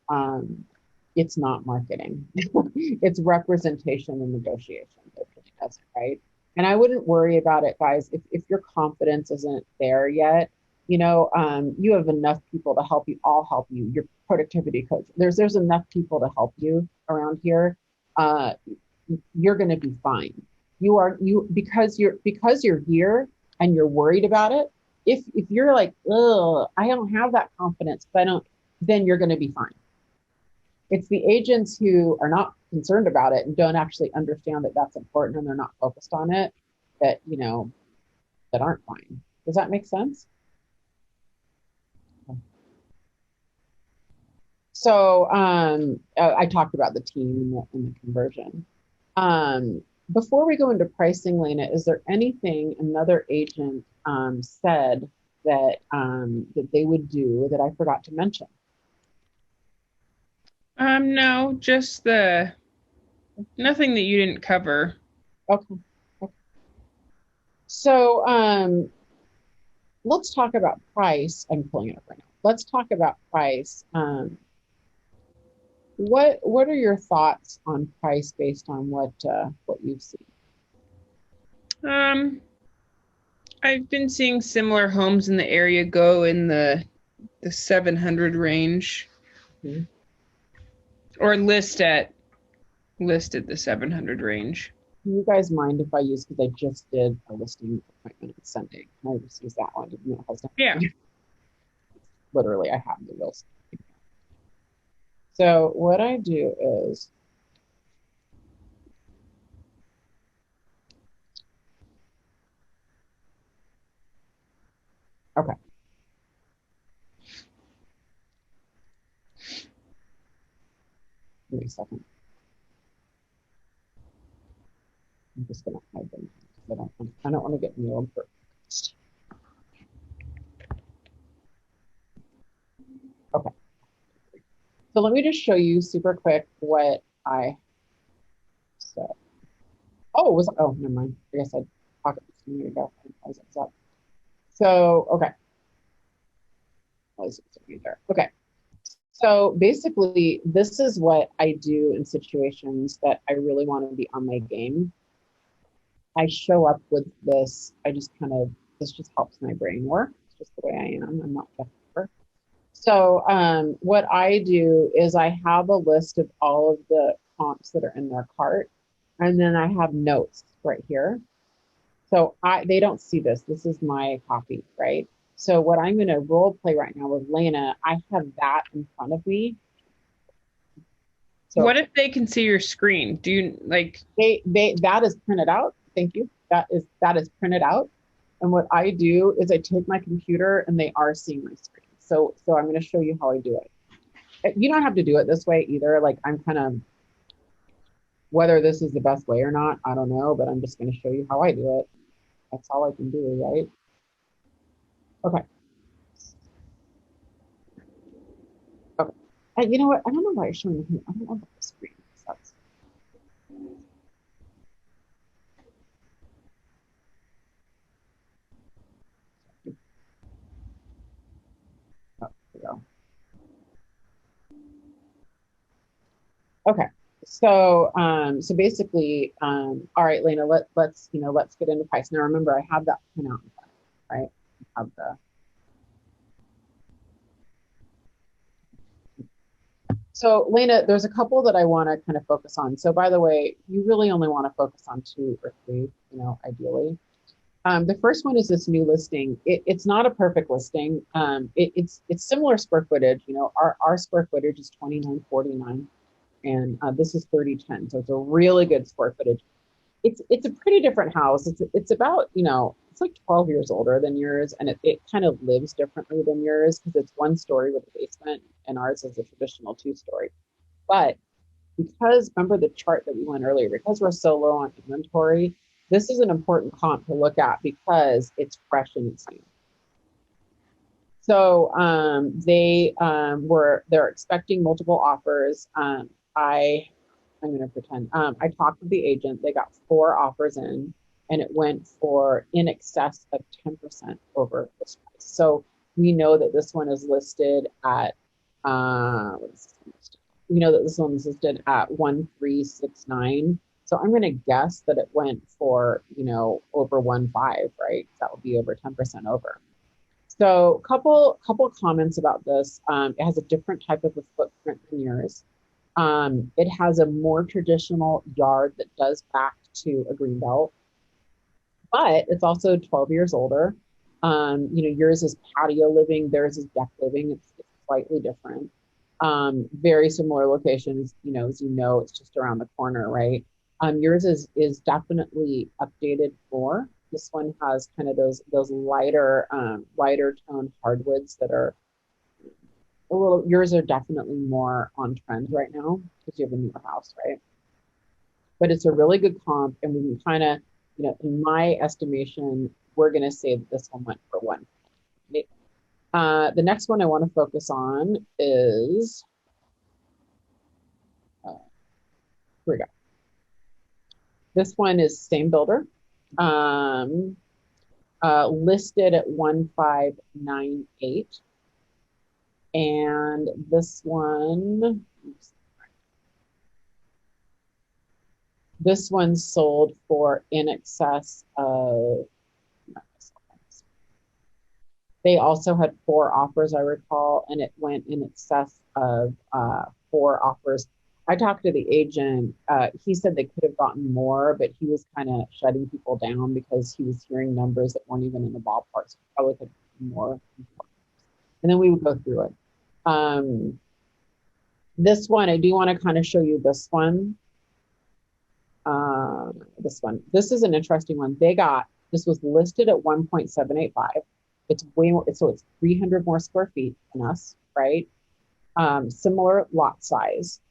Speaker 2: it's not marketing. It's representation and negotiation. It really doesn't, right? And I wouldn't worry about it, guys. If your confidence isn't there yet, you have enough people to help you. I'll help you. Your productivity coach. There's enough people to help you around here. You're going to be fine. Because you're here and you're worried about it. If you're like, oh, I don't have that confidence, then you're going to be fine. It's the agents who are not concerned about it and don't actually understand that that's important and they're not focused on it that aren't fine. Does that make sense? So I talked about the team and the conversion. Before we go into pricing, Lena, is there anything another agent said that they would do that I forgot to mention?
Speaker 1: No, just nothing that you didn't cover.
Speaker 2: Okay. So let's talk about price. I'm pulling it up right now. Let's talk about price. What are your thoughts on price based on what you've seen?
Speaker 1: I've been seeing similar homes in the area go in the 700 range. Mm-hmm. Or listed the 700 range.
Speaker 2: Do you guys mind if I use, because I just did a listing appointment on Sunday. Can I just use that one?
Speaker 1: Yeah.
Speaker 2: Literally, I have the real estate. So what I do is, okay. Give me a second. I'm just gonna hide them because I don't want to get mailed first. Okay. So let me just show you super quick what I said. Oh, never mind. I guess I pocket this a minute ago. So, okay. Okay. So basically, this is what I do in situations that I really want to be on my game. I show up with this. This just helps my brain work. It's just the way I am. I'm not clever. So what I do is I have a list of all of the comps that are in their cart, and then I have notes right here. So they don't see this. This is my copy, right? So what I'm going to role play right now with Lena, I have that in front of me. So
Speaker 1: what if they can see your screen? Do you like?
Speaker 2: That is printed out. Thank you. That is printed out. And what I do is I take my computer and they are seeing my screen. So I'm going to show you how I do it. You don't have to do it this way either. Like I'm kind of, whether this is the best way or not, I don't know, but I'm just going to show you how I do it. That's all I can do, right? Okay. Okay. And you know what? I don't know why it's showing me. I don't know about the screen. Sucks. Oh, there we go. Okay. So basically, all right, Lena, let's get into price. Now remember, I have that printout, right? I have the. So Lena, there's a couple that I want to kind of focus on. So by the way, you really only want to focus on 2 or 3, ideally. The first one is this new listing. It's not a perfect listing. It's similar square footage. Our square footage is 2949. and this is 3010, so it's a really good square footage. It's a pretty different house. It's about, it's like 12 years older than yours, and it kind of lives differently than yours because it's 1 story with a basement, and ours is a traditional 2-story. But because, remember the chart that we went earlier, because we're so low on inventory, this is an important comp to look at because it's fresh and it's new. So they're expecting multiple offers. I'm going to pretend. I talked with the agent. They got 4 offers in, and it went for in excess of 10% over this price. So we know that this one is listed at, we know that this one is listed at 1,369. So I'm going to guess that it went for, over 1.5, right? That would be over 10% over. So couple comments about this. It has a different type of a footprint than yours. It has a more traditional yard that does back to a green belt, but it's also 12 years older. Yours is patio living, theirs is deck living. It's slightly different. Very similar locations, as it's just around the corner, right? Yours is definitely updated more. This one has kind of those lighter tone hardwoods that are yours are definitely more on trend right now because you have a newer house, right? But it's a really good comp, and we can kind of, in my estimation, we're going to say that this one went for 1. The next one I want to focus on is, here we go. This one is same builder, listed at 1,598. And this one sold for in excess of, they also had 4 offers, I recall, and it went in excess of 4 offers. I talked to the agent. He said they could have gotten more, but he was kind of shutting people down because he was hearing numbers that weren't even in the ballpark. So probably could have been more. And then we would go through it. This one, I do want to kind of show you this one. This is an interesting one. This was listed at 1.785. It's way more, so it's 300 more square feet than us, right? Similar lot size.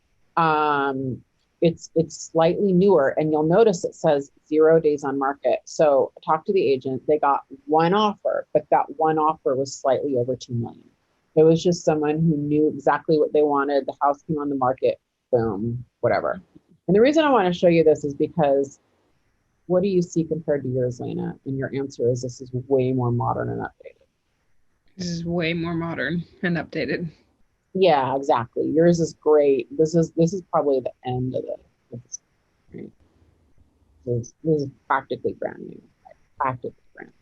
Speaker 2: It's slightly newer, and you'll notice it says 0 days on market. So I talked to the agent. They got 1 offer, but that 1 offer was slightly over 2 million. It was just someone who knew exactly what they wanted. The house came on the market, boom, whatever. And the reason I want to show you this is because what do you see compared to yours, Lena? And your answer is this is way more modern and updated.
Speaker 1: This is way more modern and updated.
Speaker 2: Yeah, exactly. Yours is great. This is probably the end of this. Right? This is practically brand new. Right? Practically brand new.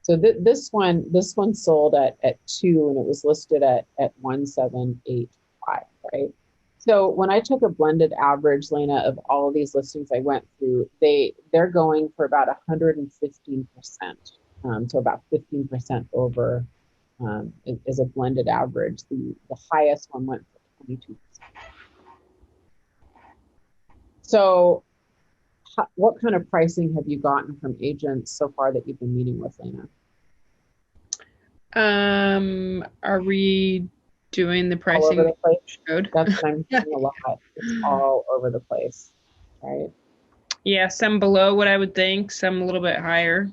Speaker 2: So this one sold at 2, and it was listed at 1,785, right? So when I took a blended average, Lena, of all of these listings I went through, they're going for about 115%. So about 15% over is a blended average. The highest one went for 22%. So what kind of pricing have you gotten from agents so far that you've been meeting with, Lena?
Speaker 1: Are we doing the pricing?
Speaker 2: All over the place. That's what I'm seeing a lot. It's all over the place, right?
Speaker 1: Yeah, some below what I would think, some a little bit higher.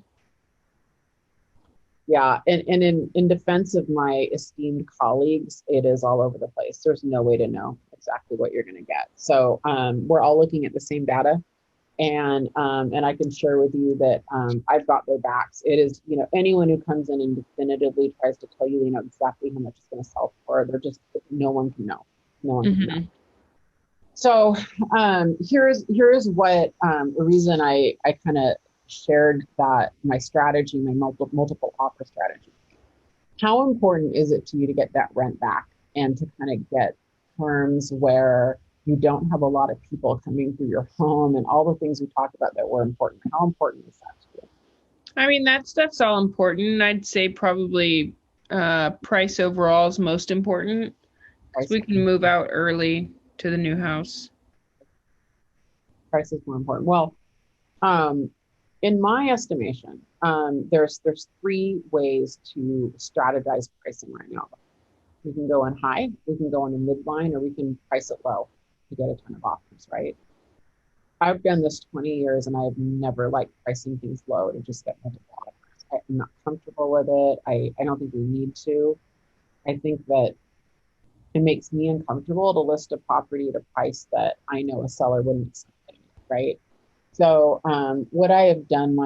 Speaker 2: Yeah, and in defense of my esteemed colleagues, it is all over the place. There's no way to know exactly what you're going to get. So we're all looking at the same data. And I can share with you that I've got their backs. It is, anyone who comes in and definitively tries to tell you, exactly how much it's going to sell for, no one can know. No one can know. So here's what the reason I kind of shared that my strategy, my multiple offer strategy. How important is it to you to get that rent back and to kind of get terms where you don't have a lot of people coming through your home and all the things we talked about that were important? How important is that to you?
Speaker 1: I mean, that stuff's all important. I'd say probably price overall is most important. We can move out early to the new house?
Speaker 2: Price is more important. Well, in my estimation, there's 3 ways to strategize pricing right now. We can go on high, we can go on a midline, or we can price it low to get a ton of offers, right? I've done this 20 years and I've never liked pricing things low to just get multiple offers. I'm not comfortable with it. I don't think we need to. I think that it makes me uncomfortable to list a property at a price that I know a seller wouldn't accept it, right? So what I have done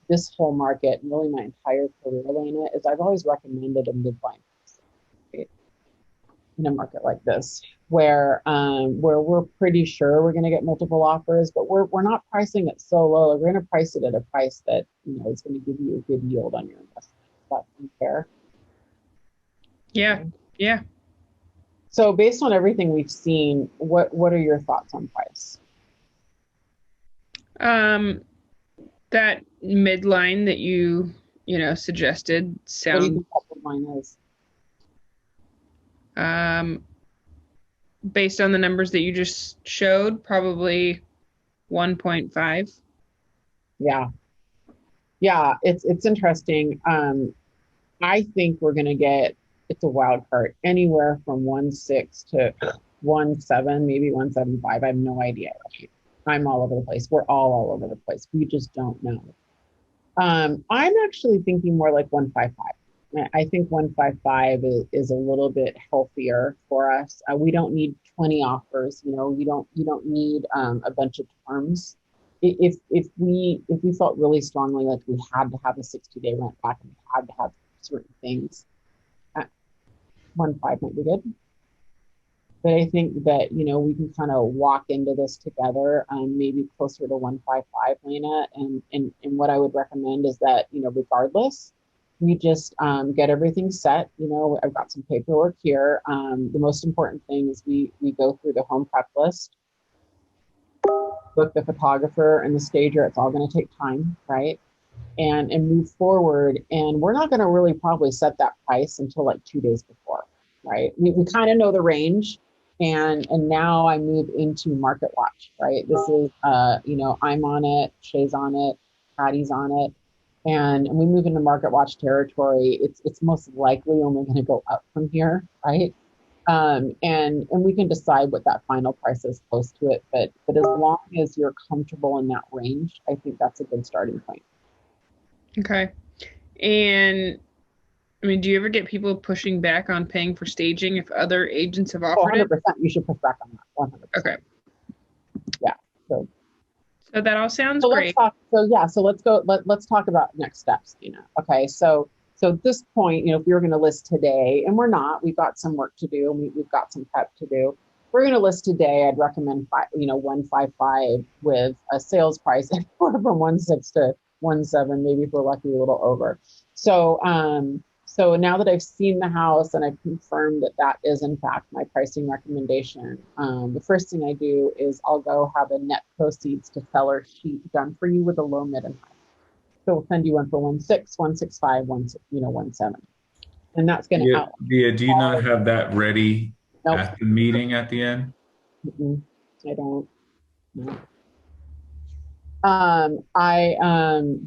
Speaker 2: this whole market, and really my entire career, Elena, is I've always recommended a midline in a market like this, where we're pretty sure we're going to get multiple offers, but we're not pricing it so low. We're going to price it at a price that is going to give you a good yield on your investment. Is that fair?
Speaker 1: Yeah.
Speaker 2: So based on everything we've seen, what are your thoughts on price?
Speaker 1: That midline that you suggested sounds.
Speaker 2: What do you think that midline is?
Speaker 1: Based on the numbers that you just showed, probably 1.5.
Speaker 2: Yeah, it's interesting. I think we're gonna get, it's a wild card, anywhere from 1.6 to 1.7, maybe 1.75. I have no idea. I'm all over the place. We're all over the place. We just don't know. I'm actually thinking more like 1.55. I think 1.55 is a little bit healthier for us. We don't need 20 offers. You don't need a bunch of terms. If we felt really strongly like we had to have a 60-day rent back and we had to have certain things, 1.5 might be good. But I think that we can kind of walk into this together, maybe closer to 1.55, Lena. And what I would recommend is that regardless, we just get everything set. I've got some paperwork here. The most important thing is we go through the home prep list, book the photographer and the stager. It's all going to take time, right? And move forward. And we're not going to really probably set that price until like 2 days before, right? We kind of know the range. And now I move into market watch, right? This is, I'm on it, Shay's on it, Patty's on it. And we move into market watch territory. It's most likely only going to go up from here, right? And we can decide what that final price is close to it. But as long as you're comfortable in that range, I think that's a good starting point.
Speaker 1: Okay. And do you ever get people pushing back on paying for staging if other agents have offered
Speaker 2: 100%. You should push back on that. 100%.
Speaker 1: Okay.
Speaker 2: Yeah. So
Speaker 1: that all sounds great.
Speaker 2: So let's go. Let's talk about next steps, Okay. So at this point, if we were going to list today, and we're not, we've got some work to do. We've got some prep to do. We're going to list today. I'd recommend 1.55 with a sales price from 1.6 to 1.7. Maybe if we're lucky, a little over. So now that I've seen the house and I've confirmed that is in fact my pricing recommendation, the first thing I do is I'll go have a net proceeds to seller sheet done for you with a low, mid, and high. So we'll send you one for 1.6, 1.65, 1.7, and that's going to.
Speaker 3: Yeah. Do you not have that ready at the meeting at the end?
Speaker 2: I don't. No.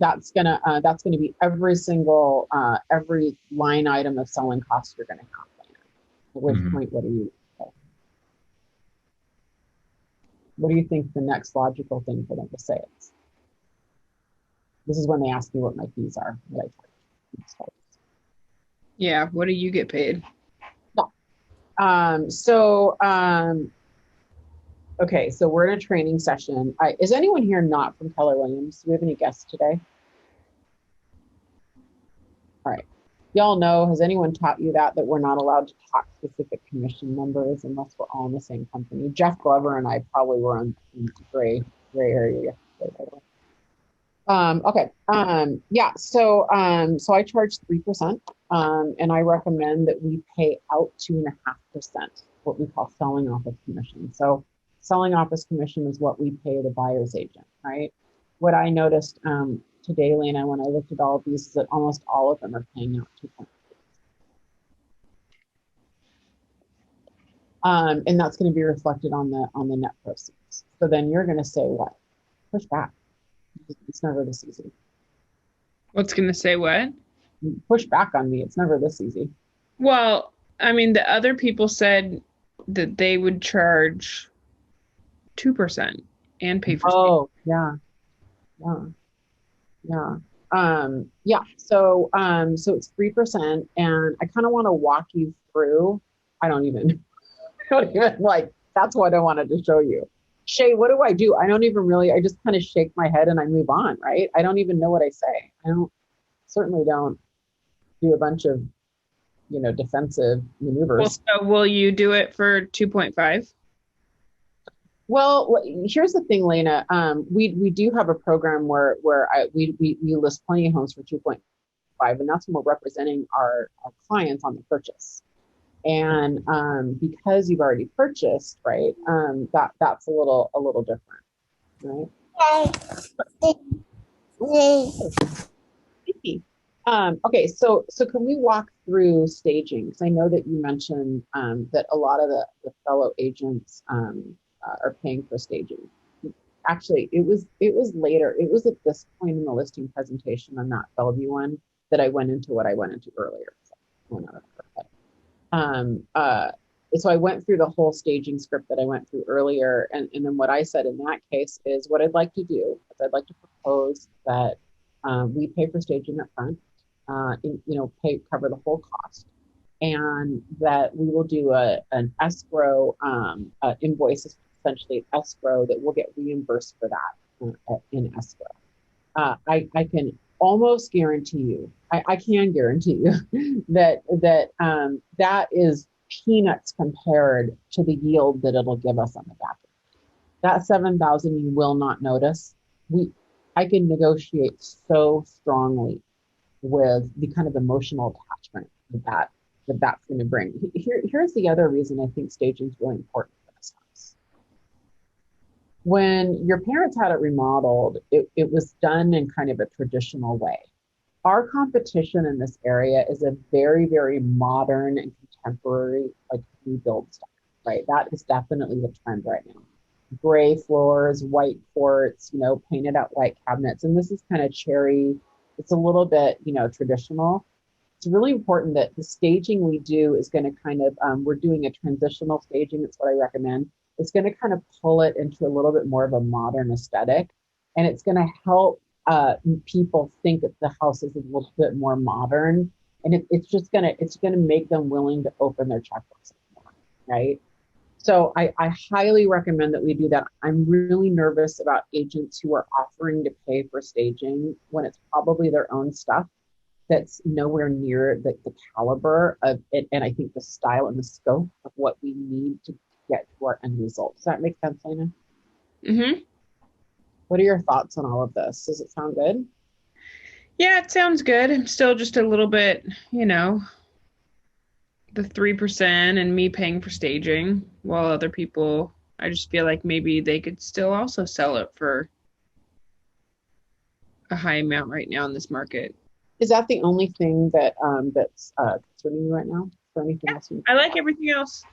Speaker 2: That's gonna be every single every line item of selling costs you're gonna have. At which point, what do you think the next logical thing for them to say is? This is when they ask me what my fees are. What I charge.
Speaker 1: Yeah. What do you get paid?
Speaker 2: Okay, so we're in a training session. Is anyone here not from Keller Williams? Do we have any guests today? All right. Y'all know, has anyone taught you that we're not allowed to talk specific commission numbers unless we're all in the same company? Jeff Glover and I probably were on gray area yesterday, by the way. Okay. Yeah. So I charge 3%, and I recommend that we pay out 2.5%, what we call selling office commission. So selling office commission is what we pay the buyer's agent, right? What I noticed today, Lena, when I looked at all of these, is that almost all of them are paying out 2.5%. And that's going to be reflected on the net proceeds. So then you're going to say what? Push back. It's never this easy.
Speaker 1: What's going to say what?
Speaker 2: Push back on me. It's never this easy.
Speaker 1: Well, I mean, the other people said that they would charge 2% and pay for.
Speaker 2: Oh, yeah. Yeah. So it's 3%, and I kind of want to walk you through. I don't even like. That's what I wanted to show you. Shay, what do? I don't even really. I just kind of shake my head and I move on. Right? I don't even know what I say. Certainly don't do a bunch of, defensive maneuvers.
Speaker 1: Well, so will you do it for 2.5?
Speaker 2: Well, here's the thing, Lena. We do have a program where we list plenty of homes for 2.5, and that's when we're representing our clients on the purchase. And because you've already purchased, right? That's a little different, right? Okay, so can we walk through staging? Because I know that you mentioned that a lot of the fellow agents are paying for staging. Actually, it was later. It was at this point in the listing presentation on that Bellevue one that I went into what I went into earlier. So I went through the whole staging script that I went through earlier, and then what I said in that case is what I'd like to do is I'd like to propose that we pay for staging up front, cover the whole cost, and that we will do an escrow invoice, essentially escrow, that we'll get reimbursed for that in escrow. I can almost guarantee you, I can guarantee you that is peanuts compared to the yield that it'll give us on the back end. That 7,000 you will not notice. I can negotiate so strongly with the kind of emotional attachment that's going to bring. Here's the other reason I think staging is really important for this house. When your parents had it remodeled, it was done in kind of a traditional way. Our competition in this area is a very, very modern and contemporary, like, rebuild style, right? That is definitely the trend right now. Gray floors, white quartz, painted out white cabinets. And this is kind of cherry. It's a little bit, traditional. It's really important that the staging we do is going to kind of, we're doing a transitional staging. It's what I recommend. It's going to kind of pull it into a little bit more of a modern aesthetic. And it's going to help people think that the house is a little bit more modern. And it's going to make them willing to open their checkbooks more, right? So I highly recommend that we do that. I'm really nervous about agents who are offering to pay for staging when it's probably their own stuff that's nowhere near the caliber of it, and I think the style and the scope of what we need to get to our end result. Does that make sense, Lena?
Speaker 1: Mm-hmm.
Speaker 2: What are your thoughts on all of this? Does it sound good?
Speaker 1: Yeah, it sounds good. I'm still just a little bit, the 3% and me paying for staging, while other people, I just feel like maybe they could still also sell it for a high amount right now in this market.
Speaker 2: Is that the only thing that's concerning you right now? Or anything else?
Speaker 1: I like everything else.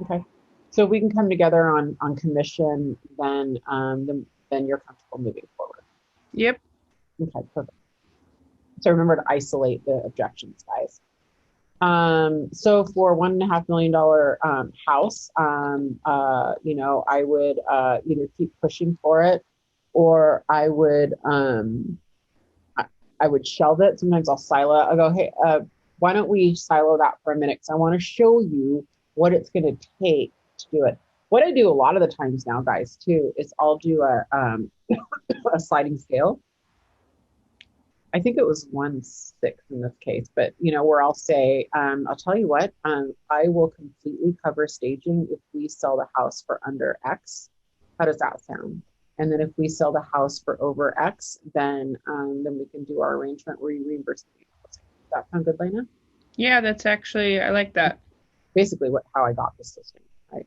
Speaker 2: Okay, so if we can come together on commission, then you're comfortable moving forward.
Speaker 1: Yep.
Speaker 2: Okay, perfect. So remember to isolate the objections, guys. So for $1.5 million house, I would either keep pushing for it, or I would shelve it. Sometimes I'll silo it. I'll go, hey, why don't we silo that for a minute? Because I want to show you what it's going to take to do it. What I do a lot of the times now, guys, too, is I'll do a sliding scale. I think it was 1/6 in this case, but where I'll say, I'll tell you what, I will completely cover staging if we sell the house for under X. How does that sound? And then if we sell the house for over X, then we can do our arrangement where you reimburse me. Does that sound good, Lena?
Speaker 1: Yeah, that's actually, I like that.
Speaker 2: Basically how I got this system, right?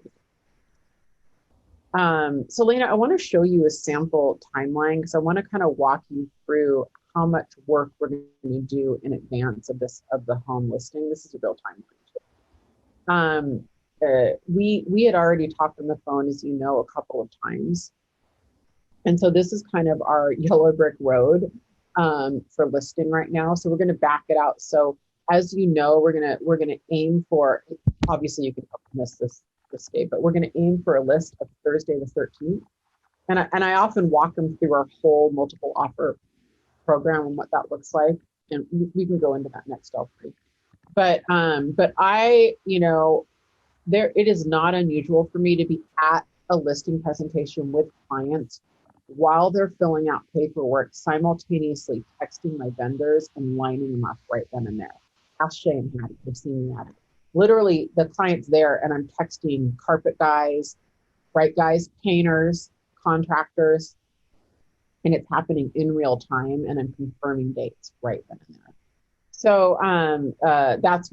Speaker 2: So Lena, I want to show you a sample timeline because I want to kind of walk you through how much work we're going to do in advance of the home listing. This is a real timeline. we had already talked on the phone, as you know, a couple of times. And so this is kind of our yellow brick road for listing right now. So we're going to back it out. So as you know, we're gonna aim for, obviously you can miss this day, but we're going to aim for a list of Thursday the 13th. And I often walk them through our whole multiple offer program and what that looks like. And we can go into that next L3. But I, it is not unusual for me to be at a listing presentation with clients while they're filling out paperwork, simultaneously texting my vendors and lining them up right then and there. Ask Shay and Hattie, they've seen me at it. Literally, the client's there and I'm texting carpet guys, bright guys, painters, contractors, and it's happening in real time, and I'm confirming dates right then and there. So that's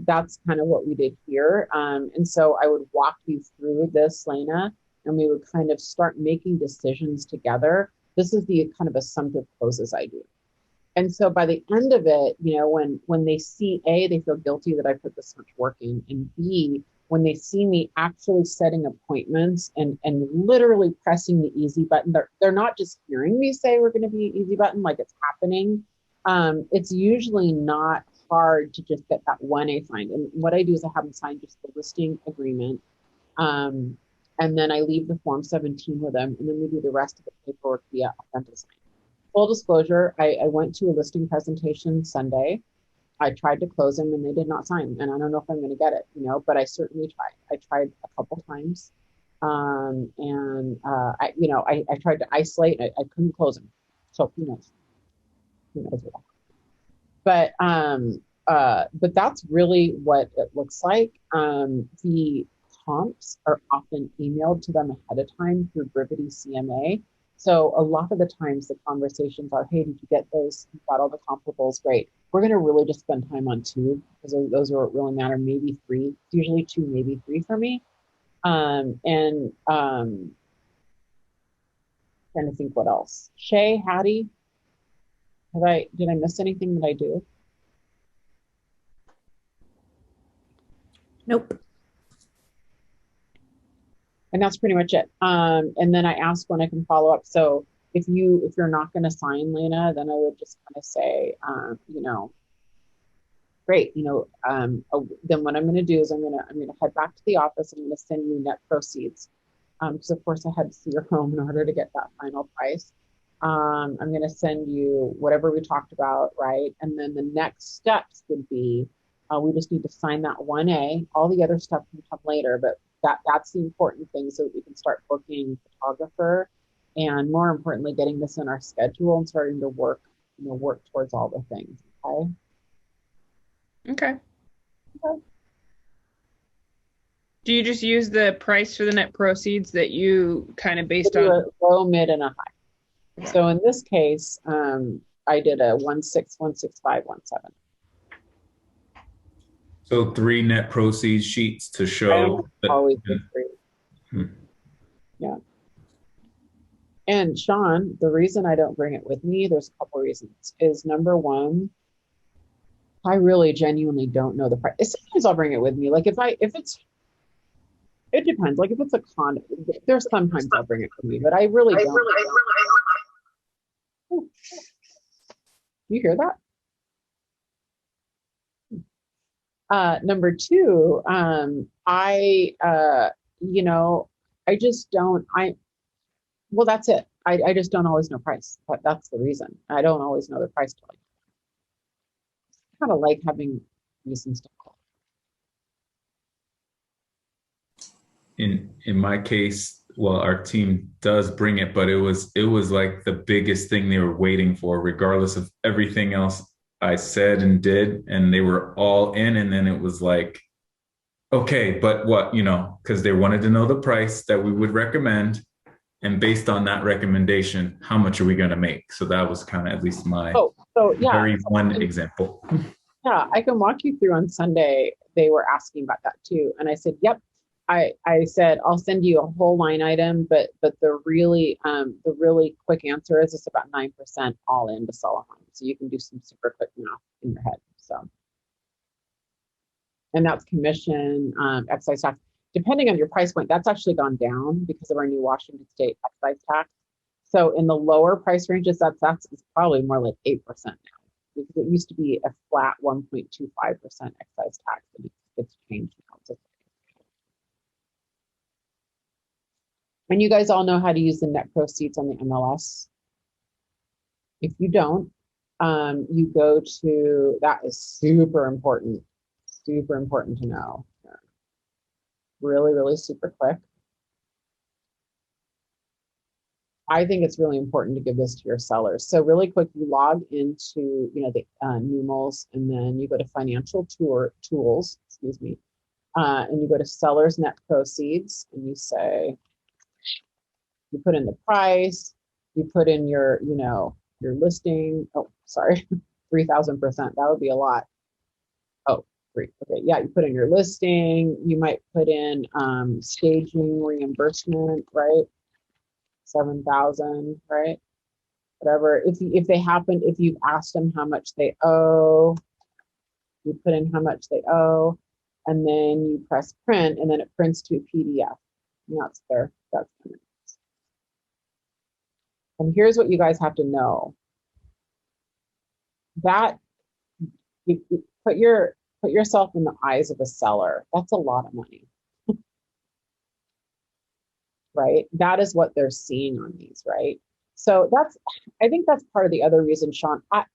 Speaker 2: kind of what we did here. And so I would walk you through this, Lena, and we would kind of start making decisions together. This is the kind of assumptive closes I do. And so by the end of it, when they see A, they feel guilty that I put this much work in, and B, when they see me actually setting appointments and literally pressing the easy button, they're not just hearing me say we're going to be an easy button, like it's happening. It's usually not hard to just get that 1A signed. And what I do is I have them sign just the listing agreement. And then I leave the Form 17 with them, and then we do the rest of the paperwork via Authentic Sign. Full disclosure, I went to a listing presentation Sunday. I tried to close them and they did not sign. And I don't know if I'm going to get it, but I certainly tried. I tried a couple times. I tried to isolate. I couldn't close them. So who knows? But that's really what it looks like. The comps are often emailed to them ahead of time through Brivity CMA. So a lot of the times the conversations are, hey, did you get those? You got all the comparables? Great. We're going to really just spend time on 2 because those are what really matter. Maybe 3. It's usually 2, maybe 3 for me. Trying to think what else. Shay, Hattie, did I miss anything that I do?
Speaker 5: Nope.
Speaker 2: And that's pretty much it. And then I ask when I can follow up. So if you're not going to sign, Lena, then I would just kind of say, great. Then what I'm going to do is I'm going to head back to the office. I'm going to send you net proceeds. Because of course I had to see your home in order to get that final price. I'm going to send you whatever we talked about, right? And then the next steps would be, we just need to sign that 1A. All the other stuff can come later, but that's the important thing so that we can start booking photographer and more importantly, getting this in our schedule and starting to work towards all the things.
Speaker 1: Okay. Do you just use the price for the net proceeds that you kind of based on?
Speaker 2: A low, mid, and a high. So in this case, I did a 1.6, 1.65, 1.7.
Speaker 3: So 3 net proceeds sheets to show.
Speaker 2: Always 3. Yeah. And Sean, the reason I don't bring it with me, there's a couple reasons, is number one, I really genuinely don't know the price. Sometimes I'll bring it with me. Like it depends. Like if it's a condo, there's sometimes I'll bring it with me, but I really don't. You hear that? Number two, well, that's it. I just don't always know price. That's the reason. I don't always know the price till I kind of like having reasons to call.
Speaker 3: In my case, well, our team does bring it, but it was like the biggest thing they were waiting for, regardless of everything else I said and did, and they were all in. And then it was like, okay, but what, because they wanted to know the price that we would recommend. And based on that recommendation, how much are we going to make? So that was kind of at least my one example.
Speaker 2: Yeah, I can walk you through on Sunday. They were asking about that too. And I said, yep. I said, I'll send you a whole line item, but the really quick answer is it's about 9% all in to sell a home. So you can do some super quick math in your head. So, and that's commission, excise tax. depending on your price point, that's actually gone down because of our new Washington State excise tax. So in the lower price ranges, that's probably more like 8% now, because it used to be a flat 1.25% excise tax, and it's changed now. And you guys all know how to use the net proceeds on the MLS. If you don't, you go to, that is super important to know. Really, really super quick. I think it's really important to give this to your sellers. So really quick, you log into, the Numals, and then you go to financial tools, and you go to sellers net proceeds, and you say, you put in the price, you put in your listing. Oh, sorry, 3,000%. That would be a lot. Oh, great. Okay, yeah, you put in your listing. You might put in staging reimbursement, right? 7,000, right? Whatever. If you've asked them how much they owe, you put in how much they owe, and then you press print, and then it prints to a PDF. And that's there. That's it. And here's what you guys have to know. That you put yourself in the eyes of a seller. That's a lot of money. Right? That is what they're seeing on these, right? So I think that's part of the other reason, Sean. I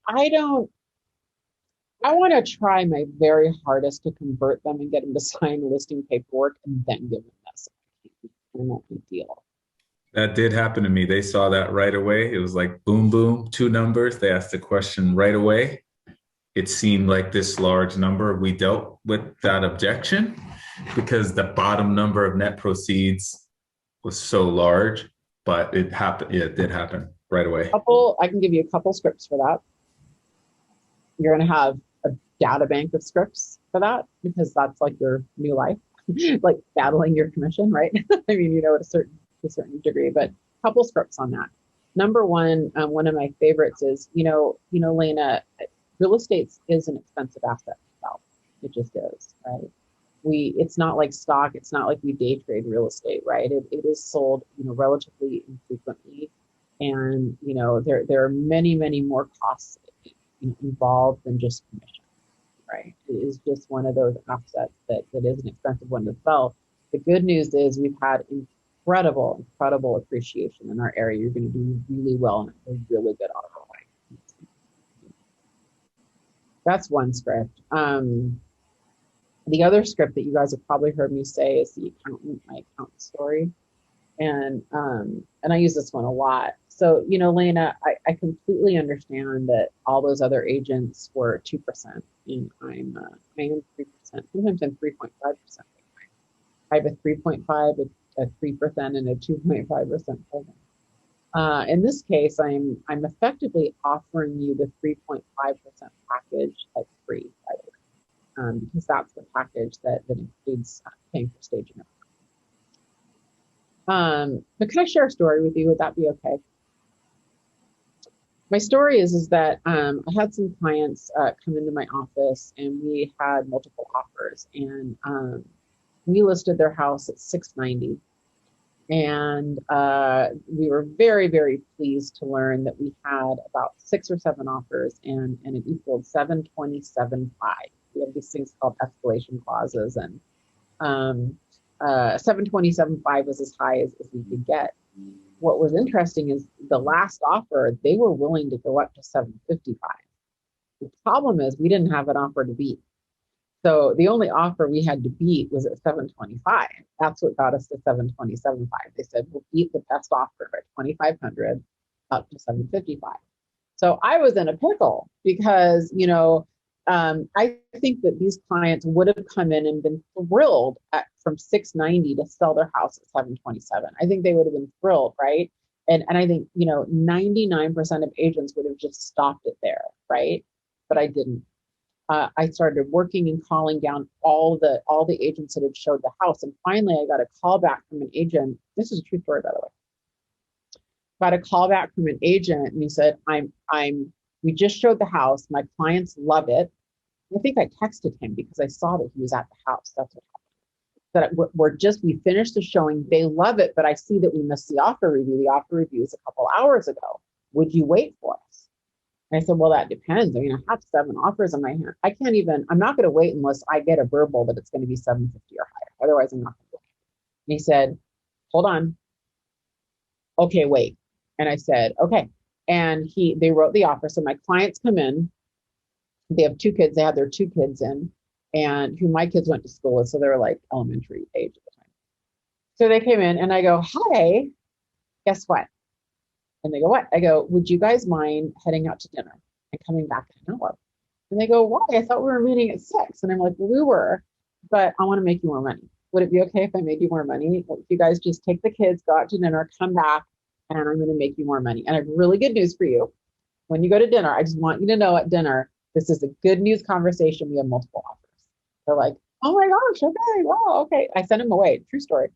Speaker 2: want to try my very hardest to convert them and get them to sign listing paperwork and then give them this. And that's a deal.
Speaker 3: That did happen to me. They saw that right away. It was like boom, boom, 2 numbers. They asked the question right away. It seemed like this large number. We dealt with that objection because the bottom number of net proceeds was so large, but it happened. Yeah, it did happen right away.
Speaker 2: I can give you a couple scripts for that. You're going to have a data bank of scripts for that, because that's like your new life, like battling your commission, right? I mean, to a certain degree, but a couple scripts on that. Number one, one of my favorites is, Lena, real estate is an expensive asset itself. It just is, right? It's not like stock. It's not like we day trade real estate, right? It is sold, relatively infrequently. And, there are many, many more costs involved than just commission, right? It is just one of those assets that is an expensive one to sell. The good news is we've had incredible appreciation in our area. You're going to do really well, and it's a really good ROI. That's one script. The other script that you guys have probably heard me say is my accountant story. And I use this one a lot. So, Lena, I completely understand that all those other agents were 2%, and I am 3%. Sometimes I'm 3.5%. I have a 3.5%, a 3%, and a 2.5% program. In this case, I'm effectively offering you the 3.5% package at free, by the way. Because that's the package that includes paying for staging. But can I share a story with you? Would that be okay? My story is that I had some clients come into my office, and we had multiple offers, and we listed their house at $690, and we were very, very pleased to learn that we had about 6 or 7 offers, and it equaled $727.5. We have these things called escalation clauses, and 727.5 was as high as we could get. What was interesting is the last offer, they were willing to go up to 755. The problem is we didn't have an offer to beat. So the only offer we had to beat was at 725. That's what got us to 727.5. They said, we'll beat the best offer by 2,500 up to 755. So I was in a pickle because, I think that these clients would have come in and been thrilled from 690 to sell their house at 727. I think they would have been thrilled, right? And I think, 99% of agents would have just stopped it there, right? But I didn't. I started working and calling down all the agents that had showed the house. And finally, I got a call back from an agent. This is a true story, by the way. Got a call back from an agent, and he said, we just showed the house. My clients love it. I think I texted him because I saw that he was at the house. That's what happened. that we finished the showing. They love it, but I see that we missed the offer review. The offer review is a couple hours ago. Would you wait for us? And I said, well, that depends. I mean, I have 7 offers in my hand. I'm not going to wait unless I get a verbal that it's going to be 750 or higher. Otherwise, I'm not going to wait. And he said, hold on. Okay, wait. And I said, okay. And they wrote the offer. So my clients come in. They have 2 kids. They had their 2 kids in, and who my kids went to school with. So they were like elementary age at the time. So they came in and I go, hi, guess what? And they go, what? I go, would you guys mind heading out to dinner and coming back in an hour? And they go, why? I thought we were meeting at 6. And I'm like, well, we were, but I want to make you more money. Would it be okay if I made you more money? If you guys just take the kids, go out to dinner, come back, and I'm going to make you more money. And I have really good news for you. When you go to dinner, I just want you to know at dinner, this is a good news conversation. We have multiple offers. They're like, oh my gosh, okay, wow, okay. I sent them away, true story.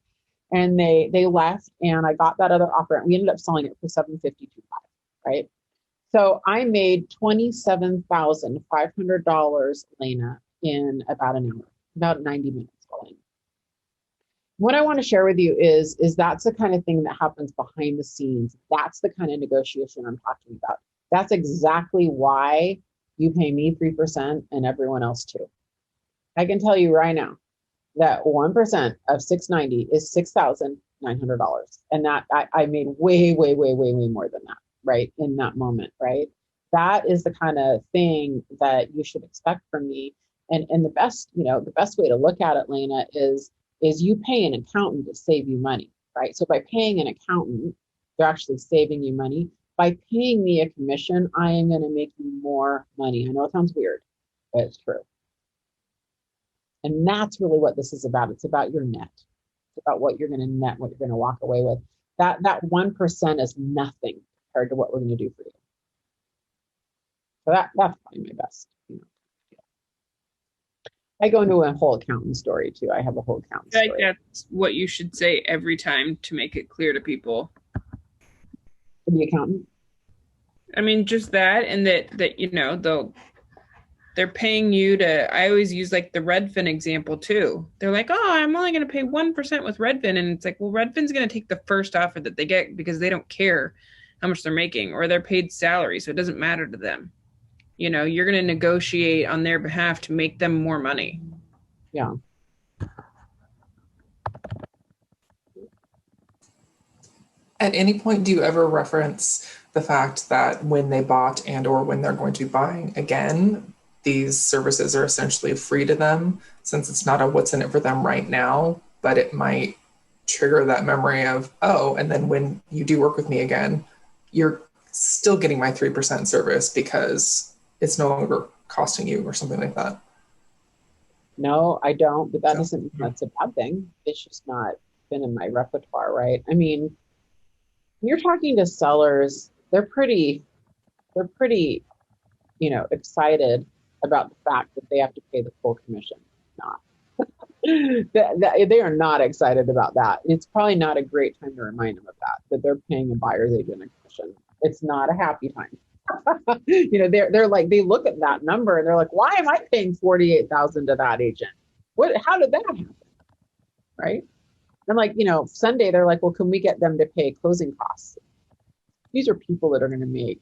Speaker 2: And they left, and I got that other offer, and we ended up selling it for $752, right? So I made $27,500, Lena, in about an hour, about 90 minutes. What I want to share with you is that's the kind of thing that happens behind the scenes. That's the kind of negotiation I'm talking about. That's exactly why you pay me 3% and everyone else too. I can tell you right now that 1% of 690 is $6,900. And that I made way more than that, right? In that moment, right? That is the kind of thing that you should expect from me. And the best way to look at it, Lena, is you pay an accountant to save you money, right? So by paying an accountant, they're actually saving you money. By paying me a commission, I am going to make you more money. I know it sounds weird, but it's true. And that's really what this is about. It's about your net. It's about what you're going to net, what you're going to walk away with. That 1% is nothing compared to what we're going to do for you. So that's probably my best. I go into a whole accountant story too. I have a whole accountant story.
Speaker 1: Like that's what you should say every time to make it clear to people.
Speaker 2: The accountant?
Speaker 1: I mean, just that, and that they're paying you to. I always use like the Redfin example too. They're like, oh, I'm only going to pay 1% with Redfin, and it's like, well, Redfin's going to take the first offer that they get because they don't care how much they're making, or they're paid salary, so it doesn't matter to them. You're going to negotiate on their behalf to make them more money.
Speaker 2: Yeah.
Speaker 8: At any point, do you ever reference the fact that when they bought and or when they're going to be buying again, these services are essentially free to them, since it's not a what's in it for them right now, but it might trigger that memory of, oh, and then when you do work with me again, you're still getting my 3% service because it's no longer costing you or something like that?
Speaker 2: No, I don't, but that isn't, that's a bad thing. It's just not been in my repertoire, right? I mean, when you're talking to sellers, they're pretty, excited about the fact that they have to pay the full commission. Not. They are not excited about that. It's probably not a great time to remind them of that they're paying a buyer's agent a commission. It's not a happy time. They're like, they look at that number and they're like, why am I paying $48,000 to that agent? How did that happen? Right? And like, Sunday they're like, well, can we get them to pay closing costs? These are people that are going to make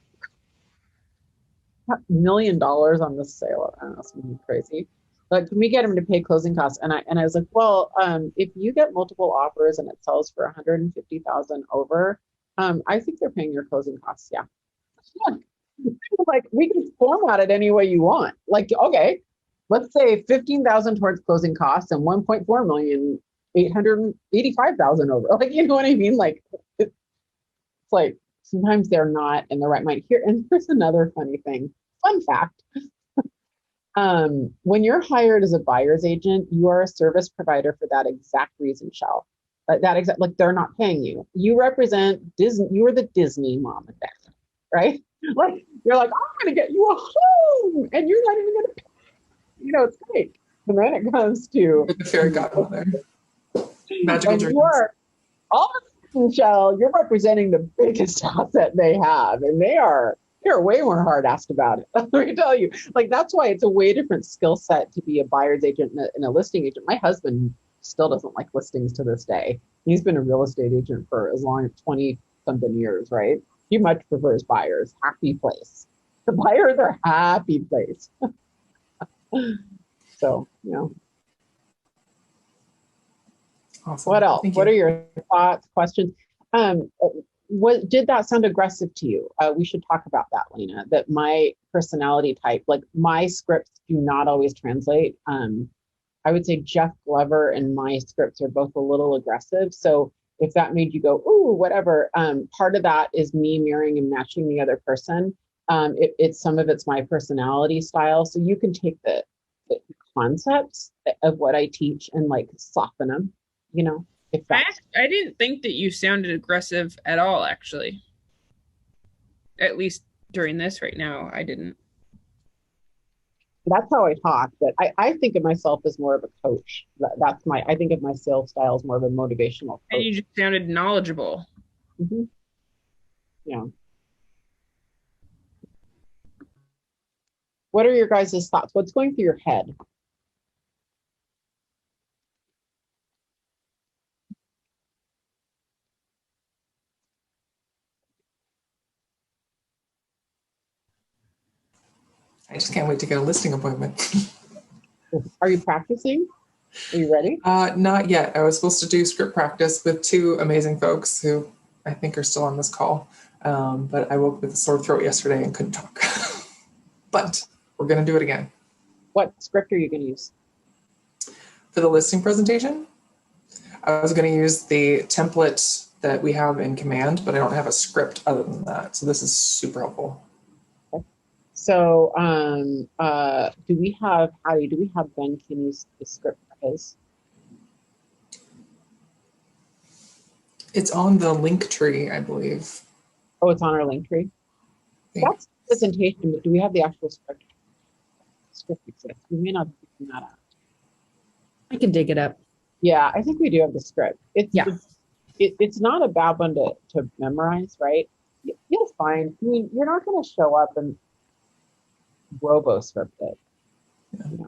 Speaker 2: $1 million on this sale. I don't know, something crazy. But can we get them to pay closing costs? And I was like, well, if you get multiple offers and it sells for 150,000 over, I think they're paying your closing costs. Yeah. Like, we can format it any way you want. Like, okay, let's say 15,000 towards closing costs and 1.4 million, 885,000 over. Like, you know what I mean? Like, it's like sometimes they're not in the right mind here. And here's another funny thing. Fun fact. When you're hired as a buyer's agent, you are a service provider for that exact reason, Shell. Like they're not paying you. You represent Disney. You are the Disney mom and dad, right? Like, you're like, I'm going to get you a home, and you're not even going to pay. It's great. And then it comes to
Speaker 8: the fairy godmother. Magical dreams.
Speaker 2: All of a sudden, Shell, you're representing the biggest asset they have, and they're way more hard-assed about it. Let me tell you. Like, that's why it's a way different skill set to be a buyer's agent and a listing agent. My husband still doesn't like listings to this day. He's been a real estate agent for as long as 20 something years, right? He much prefers buyers. Happy place. The buyers are happy place. So,
Speaker 8: Awesome.
Speaker 2: What else? What are your thoughts, questions? What did that sound aggressive to you? We should talk about that, Lena. That my personality type, like my scripts do not always translate. I would say Jeff Glover and my scripts are both a little aggressive. So if that made you go, ooh, whatever, part of that is me mirroring and matching the other person. It's some of it's my personality style. So you can take the concepts of what I teach and like soften them, if that's...
Speaker 1: I didn't think that you sounded aggressive at all, actually. At least during this right now, I didn't.
Speaker 2: That's how I talk, but I think of myself as more of a coach. I think of my sales style as more of a motivational coach.
Speaker 1: And you just sounded knowledgeable.
Speaker 2: Mm-hmm. Yeah. What are your guys' thoughts? What's going through your head?
Speaker 8: I just can't wait to get a listing appointment.
Speaker 2: Are you practicing? Are you ready?
Speaker 8: Not yet. I was supposed to do script practice with two amazing folks who I think are still on this call. But I woke up with a sore throat yesterday and couldn't talk. But we're going to do it again.
Speaker 2: What script are you going to use?
Speaker 8: For the listing presentation, I was going to use the template that we have in Command, but I don't have a script other than that. So this is super helpful.
Speaker 2: So do we have Ben can use the script for his?
Speaker 8: It's on the link tree, I believe.
Speaker 2: Oh, it's on our link tree? That's the presentation, but do we have the actual script? Script exists. We may not be picking that up.
Speaker 4: I can dig it up.
Speaker 2: Yeah, I think we do have the script. It's not a bad one to memorize, right? You'll find, I mean, you're not going to show up and robo-script it. Yeah.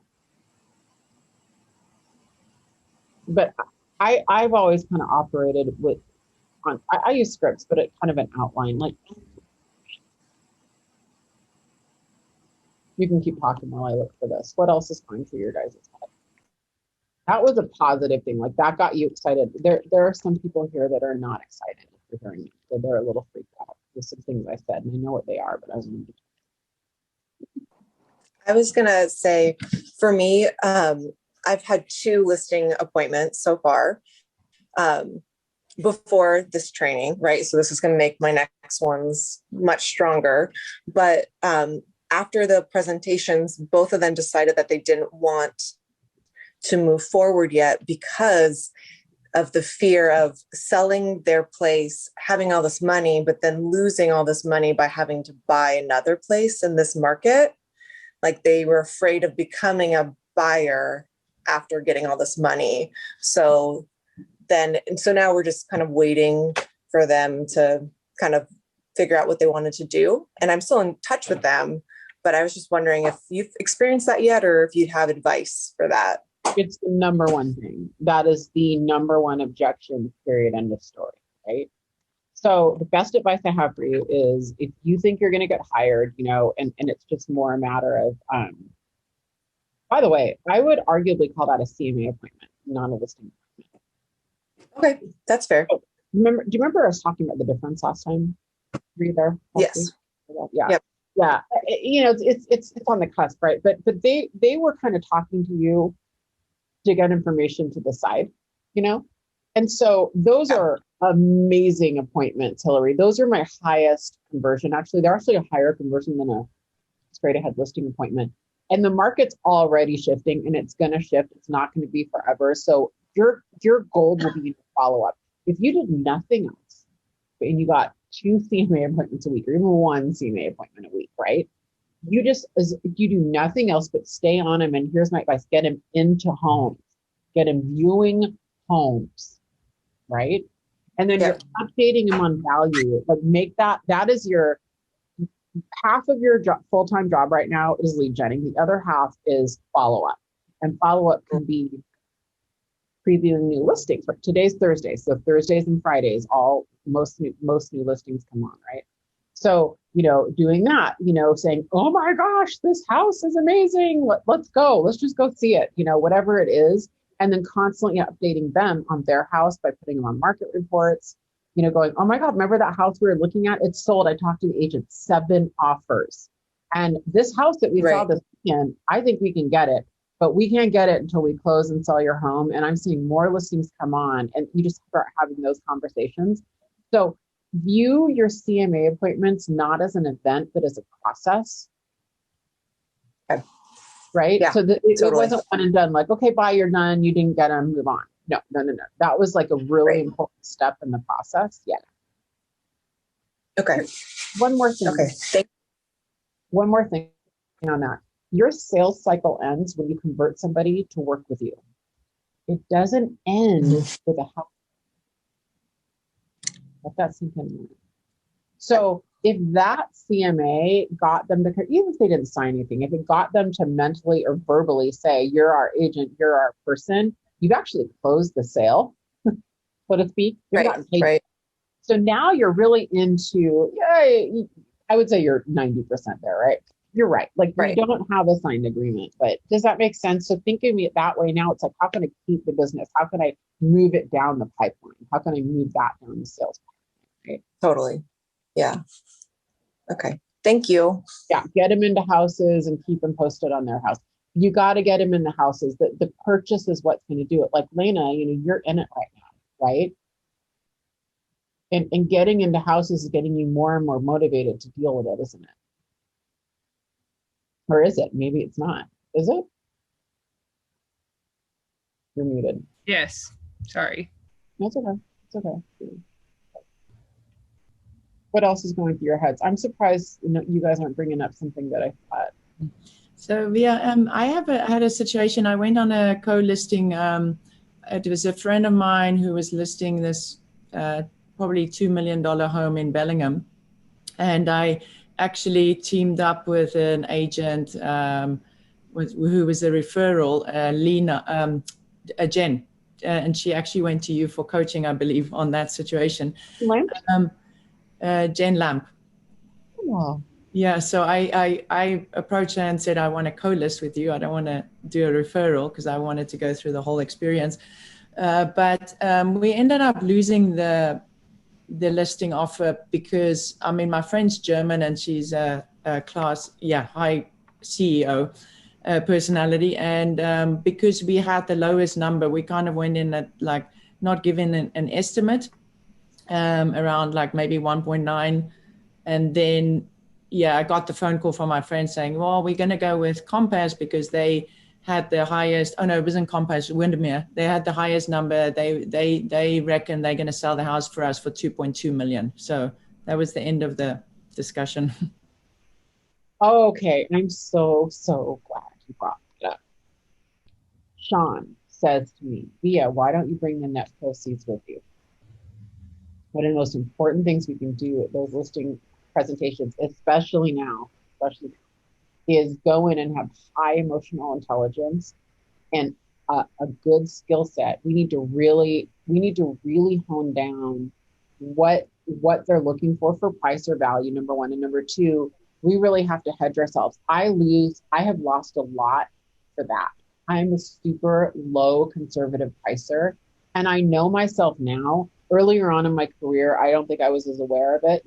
Speaker 2: But I've always kind of operated with, I use scripts, but it kind of an outline. Like, you can keep talking while I look for this. What else is going through your guys' head? That was a positive thing. Like that got you excited. There are some people here that are not excited for hearing it. So they're a little freaked out. There's some things I said, and I know what they are, but I
Speaker 10: was going to say, for me, I've had 2 listing appointments so far before this training, right? So this is going to make my next ones much stronger. But after the presentations, both of them decided that they didn't want to move forward yet because of the fear of selling their place, having all this money, but then losing all this money by having to buy another place in this market. Like they were afraid of becoming a buyer after getting all this money. So now we're just kind of waiting for them to kind of figure out what they wanted to do. And I'm still in touch with them, but I was just wondering if you've experienced that yet, or if you have advice for that.
Speaker 2: It's the number one thing. That is the number one objection, period, end of story, right? So the best advice I have for you is if you think you're going to get hired, and it's just more a matter of, by the way, I would arguably call that a CMA appointment, not a listing appointment.
Speaker 10: Okay, that's fair.
Speaker 2: Do you remember I was talking about the difference last time? Were you there?
Speaker 10: Yes.
Speaker 2: Yeah.
Speaker 10: Yep.
Speaker 2: Yeah. It's on the cusp, right? But they were kind of talking to you to get information to decide, And so those are amazing appointments, Hillary. Those are my highest conversion. Actually, they're actually a higher conversion than a straight ahead listing appointment. And the market's already shifting, and it's going to shift. It's not going to be forever. So your goal will be to follow up. If you did nothing else, and you got 2 CMA appointments a week, or even 1 CMA appointment a week, right? You do nothing else but stay on him. And here's my advice: get him into homes, get him viewing homes, right? And then you're updating him on value. Like make that is your half of your full-time job right now is lead genning. The other half is follow-up. And follow-up can be previewing new listings. Right? Today's Thursday, so Thursdays and Fridays, most new listings come on, right? So, doing that, saying, oh my gosh, this house is amazing. Let's go. Let's just go see it, whatever it is. And then constantly updating them on their house by putting them on market reports, going, oh my God, remember that house we were looking at? It's sold. I talked to the agent, 7 offers. And this house that we saw this weekend, I think we can get it, but we can't get it until we close and sell your home. And I'm seeing more listings come on, and you just start having those conversations. So view your CMA appointments not as an event, but as a process.
Speaker 10: Okay.
Speaker 2: Right?
Speaker 10: Yeah,
Speaker 2: so it
Speaker 10: totally.
Speaker 2: wasn't one and done, like, okay, bye, you're done. You didn't get them, move on. No. That was like a really important step in the process. Yeah.
Speaker 10: Okay.
Speaker 2: One more thing.
Speaker 10: Okay.
Speaker 2: One more thing on that. Your sales cycle ends when you convert somebody to work with you. It doesn't end with a house. Let that sink in. So if that CMA got them to, even if they didn't sign anything, if it got them to mentally or verbally say, you're our agent, you're our person, you've actually closed the sale, so to speak.
Speaker 10: Right.
Speaker 2: So now you're really into, I would say you're 90% there, right? You're right. Like, we don't have a signed agreement, but does that make sense? So think of it that way now. It's like, how can I keep the business? How can I move it down the pipeline? How can I move that down the sales pipeline? Right?
Speaker 10: Totally. Yeah. Okay. Thank you.
Speaker 2: Yeah. Get them into houses and keep them posted on their house. You got to get them in the houses. The purchase is what's going to do it. Like Lena, you're in it right now, right? And getting into houses is getting you more and more motivated to deal with it, isn't it? Or is it? Maybe it's not. Is it? You're muted.
Speaker 1: Yes. Sorry.
Speaker 2: That's okay. It's okay. What else is going through your heads? I'm surprised you guys aren't bringing up something that I thought.
Speaker 4: So I had a situation. I went on a co-listing. It was a friend of mine who was listing this probably $2 million home in Bellingham, and I actually teamed up with an agent who was a referral, Lena, Jen, and she actually went to you for coaching, I believe, on that situation.
Speaker 2: Lamp?
Speaker 4: Jen Lamp.
Speaker 2: Wow.
Speaker 4: Yeah, so I approached her and said, I want to co-list with you. I don't want to do a referral because I wanted to go through the whole experience. But we ended up losing the listing offer because, my friend's German and she's a high CEO personality. And because we had the lowest number, we kind of went in at like not giving an estimate around like maybe 1.9. And then, I got the phone call from my friend saying, well, we're going to go with Compass because they had the highest, it wasn't Compass, Windermere. They had the highest number. They reckon they're going to sell the house for us for 2.2 million. So that was the end of the discussion.
Speaker 2: Okay. I'm so glad you brought it up. Sean says to me, Vija, why don't you bring the net proceeds with you? One of the most important things we can do at those listing presentations, especially now, is go in and have high emotional intelligence and a good skill set. We need to really hone down what they're looking for price or value, number one. And number two, we really have to hedge ourselves. I have lost a lot for that. I'm a super low conservative pricer, and I know myself now. Earlier on in my career, I don't think I was as aware of it,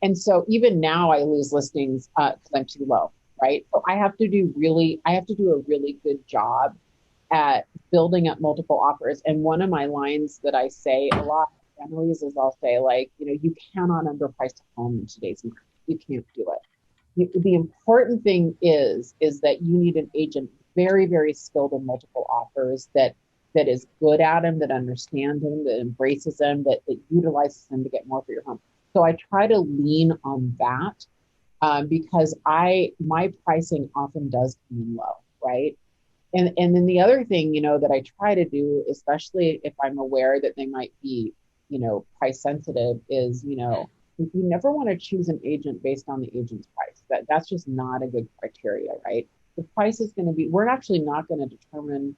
Speaker 2: And so even now I lose listings because I'm too low, right? So I have to do a really good job at building up multiple offers. And one of my lines that I say a lot, families, is I'll say, like, you cannot underprice a home in today's market. You can't do it. The important thing is that you need an agent very, very skilled in multiple offers that is good at them, that understands them, that embraces them, that utilizes them to get more for your home. So I try to lean on that because my pricing often does come in low, right? And then the other thing, that I try to do, especially if I'm aware that they might be, price sensitive, is, you never want to choose an agent based on the agent's price. That's just not a good criteria, right? The price is going to be, we're actually not going to determine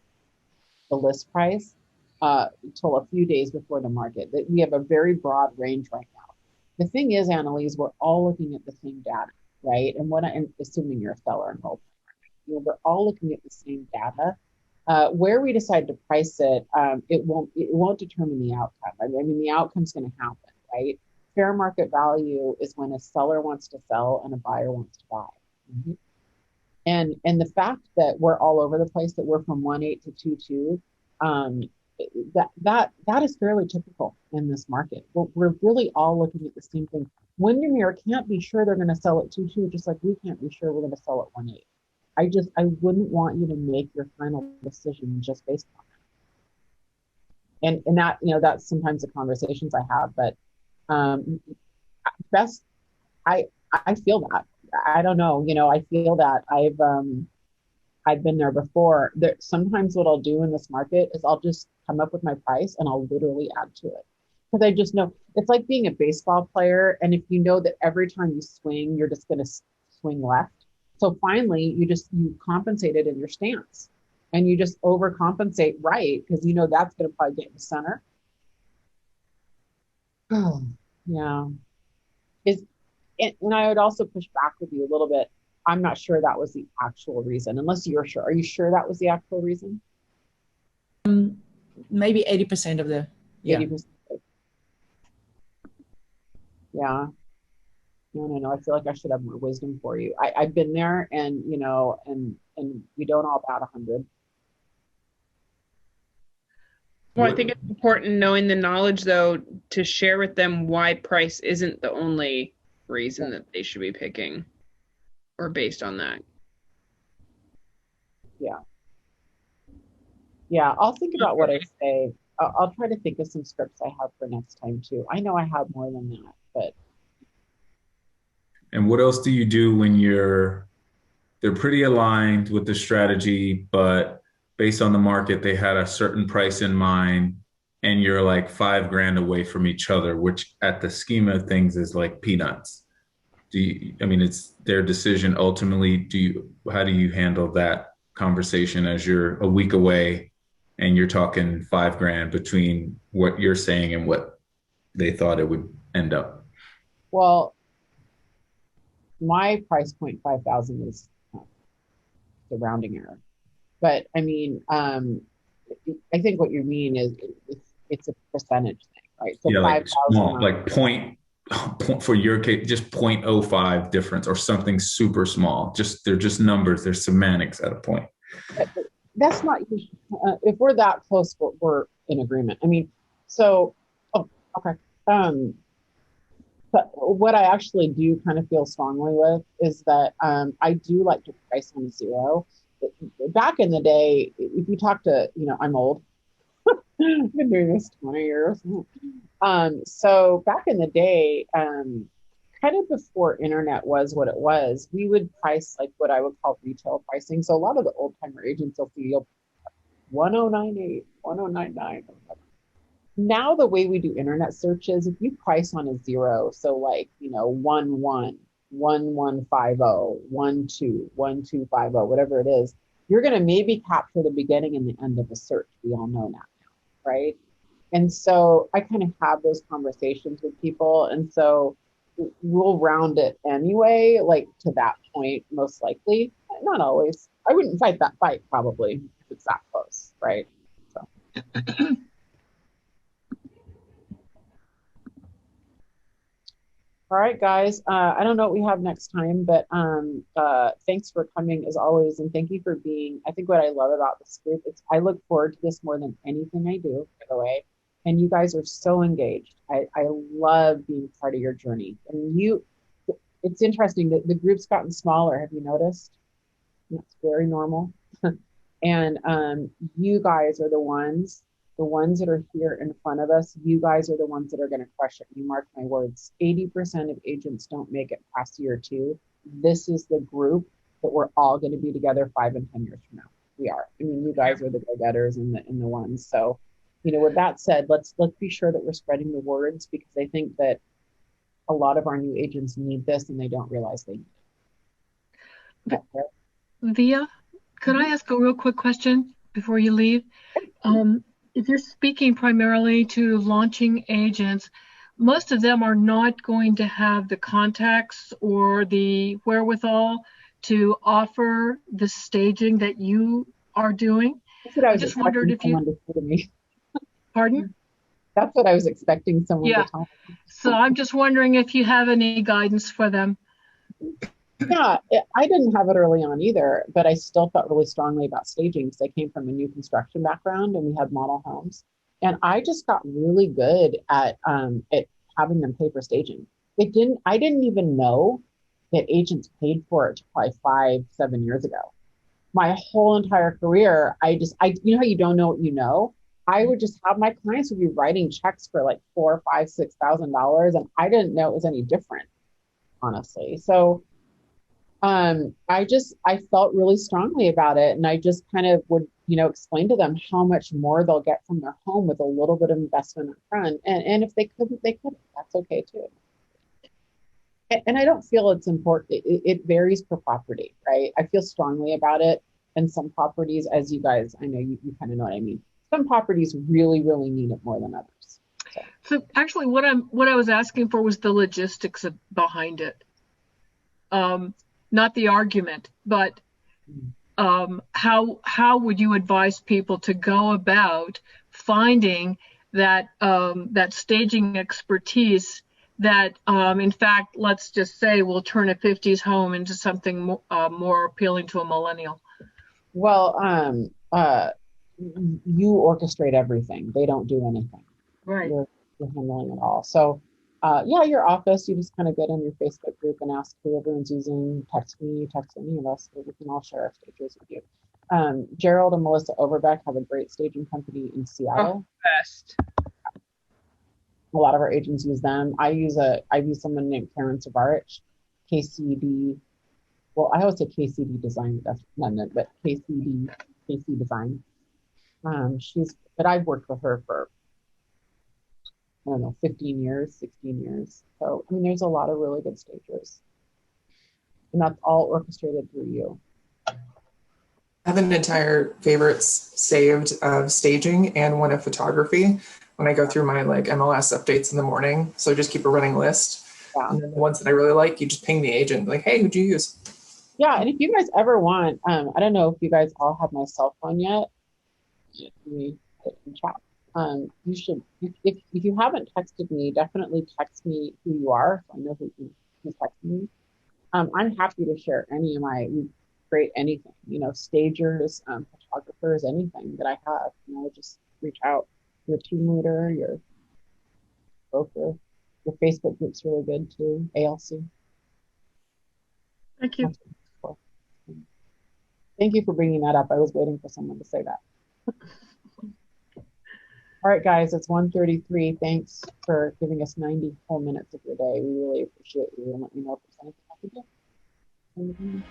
Speaker 2: the list price. till a few days before the market. That we have a very broad range right now. The thing is, Annalise, we're all looking at the same data, right? And I'm assuming you're a seller and hold, we're all looking at the same data. Where we decide to price it, it won't determine the outcome. I mean, the outcome's going to happen, right? Fair market value is when a seller wants to sell and a buyer wants to buy. Mm-hmm. And the fact that we're all over the place, that we're from 1.8 to 2.2, that is fairly typical in this market. We're really all looking at the same thing. Windermere can't be sure they're going to sell at 2.2, just like we can't be sure we're going to sell at 1.8. I wouldn't want you to make your final decision just based on that. And that, that's sometimes the conversations I have, but best, I feel that. I don't know, I feel that I've been there before. Sometimes what I'll do in this market is I'll just come up with my price and I'll literally add to it. Because I just know it's like being a baseball player. And if you know that every time you swing, you're just going to swing left. So finally, you compensate it in your stance and you just overcompensate right, because that's going to probably get in the center. Oh, yeah. And I would also push back with you a little bit. I'm not sure that was the actual reason, unless you're sure. Are you sure that was the actual reason?
Speaker 4: Maybe 80% of the, yeah.
Speaker 2: 80%. Yeah. No. I feel like I should have more wisdom for you. I've been there, and and we don't all bat 100.
Speaker 1: Well, I think it's important, knowing the knowledge, though, to share with them why price isn't the only reason that they should be picking, or based on that.
Speaker 2: Yeah. I'll think about what I say. I'll try to think of some scripts I have for next time too. I know I have more than that, but.
Speaker 3: And what else do you do when they're pretty aligned with the strategy, but based on the market, they had a certain price in mind, and you're like $5,000 away from each other, which at the scheme of things is like peanuts. It's their decision ultimately. How do you handle that conversation as you're a week away and you're talking $5,000 between what you're saying and what they thought it would end up?
Speaker 2: Well, my price point, 5,000, is the rounding error. But I think what you mean is it's a percentage thing, right? So
Speaker 3: yeah,
Speaker 2: 5,000,
Speaker 3: small, like point for your case, just 0.05 difference or something super small. They're just numbers. They're semantics at a point.
Speaker 2: That's not, if we're that close, we're in agreement. Okay. But what I actually do kind of feel strongly with is that I do like to price on 0. Back in the day, if you talk to, I'm old. I've been doing this 20 years. So back in the day, kind of before internet was what it was, we would price like what I would call retail pricing. So a lot of the old timer agents will feel 1098, 1099. Now the way we do internet searches, if you price on 0, so like 11, 1150, 12, 1250, whatever it is, you're going to maybe capture the beginning and the end of a search. We all know that now, right? And so I kind of have those conversations with people, and so we'll round it anyway, like to that point, most likely. Not always. I wouldn't fight that fight probably if it's that close, right? So. All right, guys. I don't know what we have next time, but thanks for coming as always, and thank you for being. I think what I love about this group is I look forward to this more than anything I do, by the way. And you guys are so engaged. I love being part of your journey. And it's interesting that the group's gotten smaller. Have you noticed? It's very normal. And you guys are the ones that are here in front of us. You guys are the ones that are going to crush it. You mark my words. 80% of agents don't make it past year 2. This is the group that we're all going to be together 5 and 10 years from now. We are. You guys are the go-getters and the ones. So, with that said, let's be sure that we're spreading the words, because I think that a lot of our new agents need this and they don't realize they need it.
Speaker 11: Vija, could I ask a real quick question before you leave? if you're speaking primarily to launching agents, most of them are not going to have the contacts or the wherewithal to offer the staging that you are doing.
Speaker 2: That's what I was
Speaker 11: just wondered if you.
Speaker 2: To say to me.
Speaker 11: Pardon?
Speaker 2: That's what I was expecting someone to tell me.
Speaker 11: So I'm just wondering if you have any guidance for them.
Speaker 2: Yeah, I didn't have it early on either, but I still felt really strongly about staging because I came from a new construction background and we had model homes. And I just got really good at having them pay for staging. I didn't even know that agents paid for it probably 5-7 years ago. My whole entire career, you know how you don't know what you know? I would just have my clients would be writing checks for like $4,000, $5,000, $6,000, and I didn't know it was any different, honestly. So I felt really strongly about it, and I just kind of would, explain to them how much more they'll get from their home with a little bit of investment up front. And if they couldn't, that's okay too. And I don't feel it's important. It varies per property, right? I feel strongly about it. And some properties, as you guys, I know you kind of know what I mean. Some properties really, really need it more than others.
Speaker 11: So actually what I was asking for was the logistics behind it. Not the argument, but how would you advise people to go about finding that that staging expertise that, in fact, let's just say will turn a 50s home into something more appealing to a millennial?
Speaker 2: Well, you orchestrate everything. They don't do anything.
Speaker 11: Right.
Speaker 2: You're handling it all. So, your office, you just kind of get in your Facebook group and ask who everyone's using. Text me, text any of us, so we can all share our stagers with you. Gerald and Melissa Overbeck have a great staging company in Seattle.
Speaker 1: Best.
Speaker 2: A lot of our agents use them. I use someone named Karen Savarich, KCD. Well, I always say KCD Design, but that's London, but KC Design. But I've worked with her for, 15 years, 16 years. So, there's a lot of really good stagers. And that's all orchestrated through you.
Speaker 8: I have an entire favorites saved of staging and one of photography when I go through my MLS updates in the morning. So just keep a running list. Yeah. And then the ones that I really like, you just ping the agent like, hey, who'd you use?
Speaker 2: Yeah, and if you guys ever want, I don't know if you guys all have my cell phone yet. Let me put it in chat. You should, if you haven't texted me, definitely text me who you are, so I know who's texting me. I'm happy to share any of my great anything, stagers, photographers, anything that I have. Just reach out. Your team leader, your broker, your Facebook group's really good too. ALC.
Speaker 11: Thank you.
Speaker 2: Thank you for bringing that up. I was waiting for someone to say that. All right, guys, it's 1:33. Thanks for giving us 90 whole minutes of your day. We really appreciate you, and let me know if there's anything I can do.